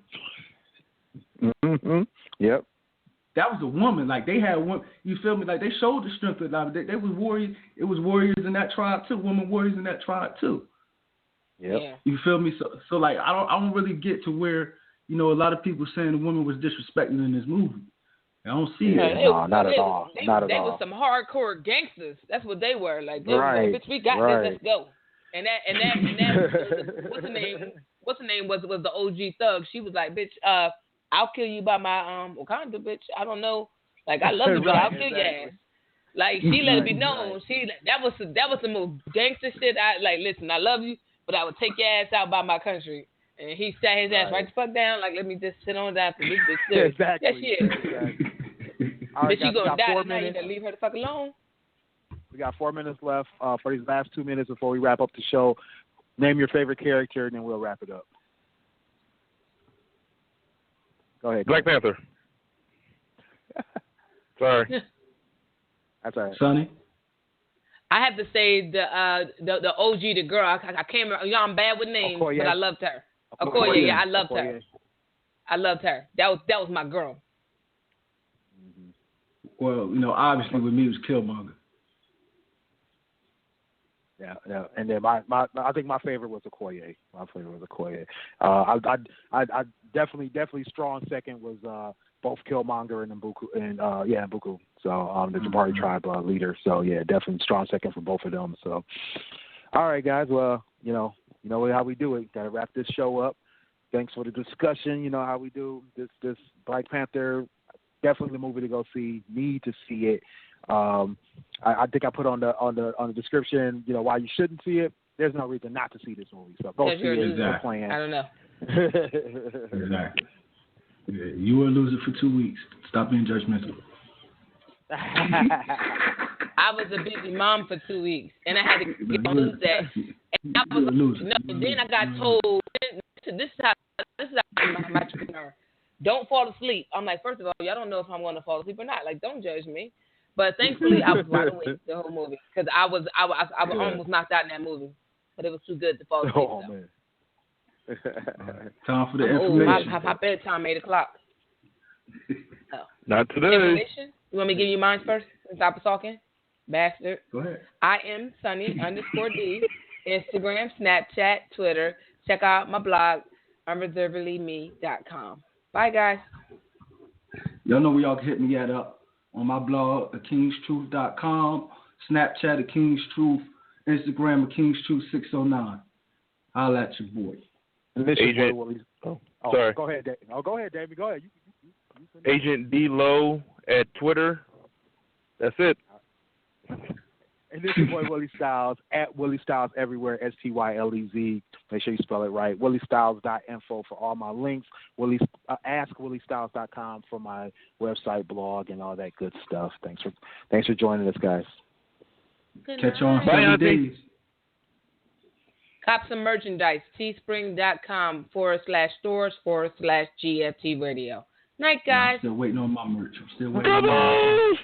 Mm-hmm. Yep. That was a woman. Like they had one. You feel me? Like they showed the strength of that. They was warriors. It was warriors in that tribe too. Women warriors in that tribe too. Yep. Yeah. You feel me? So like I don't really get to where a lot of people saying the woman was disrespected in this movie. I don't see it. No, not at all. They all. were some hardcore gangsters. That's what they were. Like, they right. were like, bitch, we got right. this. Let's go. And that what's the name was the OG thug. She was like, bitch, I'll kill you by my Wakanda, bitch. I don't know. Like, I love you, but I'll kill your ass. Like, she let it be known. That was the most gangster shit. I like. Listen, I love you, but I would take your ass out by my country. And he sat his ass right the fuck down. Like, let me just sit on down for this bitch. Exactly. That shit. Exactly. All right, Bitch, you gonna die tonight. You minutes. gotta leave her the fuck alone. We got 4 minutes left for these last 2 minutes before we wrap up the show. Name your favorite character, and then we'll wrap it up. Go ahead. Black Panther. Sorry. That's all right. Sonny? I have to say the OG, the girl. I can't remember. I'm bad with names, Okoye. but I loved her. Okoye. I loved her. I loved her. That was my girl. Well, obviously with me it was Killmonger. Yeah. And then I think my favorite was Okoye. I definitely strong second was both Killmonger and Mbuku Mbuku. So the Jabari tribe leader. So yeah, definitely strong second for both of them. So all right, guys. Well, you know how we do it. Got to wrap this show up. Thanks for the discussion. You know how we do this Black Panther. Definitely the movie to go see. Need to see it. I think I put on the description, why you shouldn't see it. There's no reason not to see this movie. So go see it. Exactly. Plan. I don't know. Exactly. Yeah, you were a loser for 2 weeks. Stop being judgmental. I was a busy mom for 2 weeks, and I had to get on that. And I was then I got told this is how my entrepreneur. Don't fall asleep. I'm like, first of all, y'all don't know if I'm going to fall asleep or not. Like, don't judge me. But thankfully, I was wide awake the whole movie because I was almost knocked out in that movie, but it was too good to fall asleep. Oh man. Time for the information. My bedtime 8:00. Oh. Not today. Information? You want me to give you mine first since I was talking? Bastard. Go ahead. I am Sunny_D. Instagram, Snapchat, Twitter. Check out my blog, unreservedlyme.com. Bye, guys. Y'all know where y'all can hit me at on my blog, thekingstruth.com, Snapchat, The King's Truth, Instagram, The King's Truth 609. Holla at your boy. Agent. Sorry. Go ahead, Dave. Go ahead, David. Go ahead. You Agent D Low at Twitter. That's it. And this is your boy Willie Styles at Willie Styles everywhere, STYLEZ. Make sure you spell it right. WillieStyles.info for all my links. AskWillieStyles.com for my website, blog, and all that good stuff. Thanks for joining us, guys. Good Catch you on night. Sunday days. Cop some merchandise. Teespring.com/stores/GFT Radio. Night, guys. I'm still waiting on my merch. merch.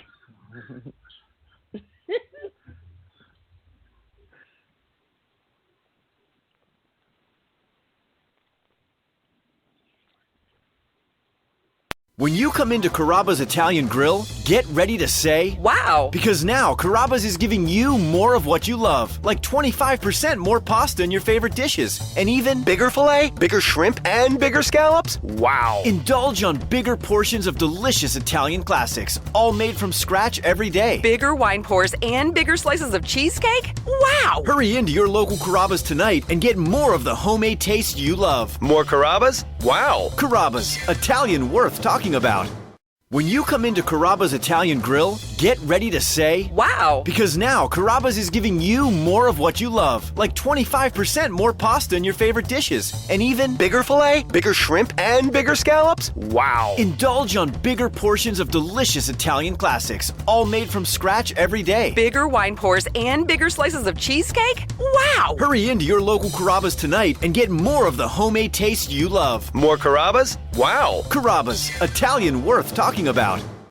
When you come into Carrabba's Italian Grill, get ready to say, wow! Because now Carrabba's is giving you more of what you love, like 25% more pasta in your favorite dishes, and even Bigger filet, bigger shrimp, and bigger scallops? Wow! Indulge on bigger portions of delicious Italian classics, all made from scratch every day. Bigger wine pours and bigger slices of cheesecake? Wow! Hurry into your local Carrabba's tonight and get more of the homemade taste you love. More Carrabba's? Wow! Carrabba's, Italian worth talking about. When you come into Carrabba's Italian Grill, get ready to say, wow! Because now Carrabba's is giving you more of what you love, like 25% more pasta in your favorite dishes, and even Bigger filet, bigger shrimp, and bigger scallops? Wow! Indulge on bigger portions of delicious Italian classics, all made from scratch every day. Bigger wine pours and bigger slices of cheesecake? Wow! Hurry into your local Carrabba's tonight and get more of the homemade taste you love. More Carrabba's? Wow! Carrabba's, Italian worth talking about.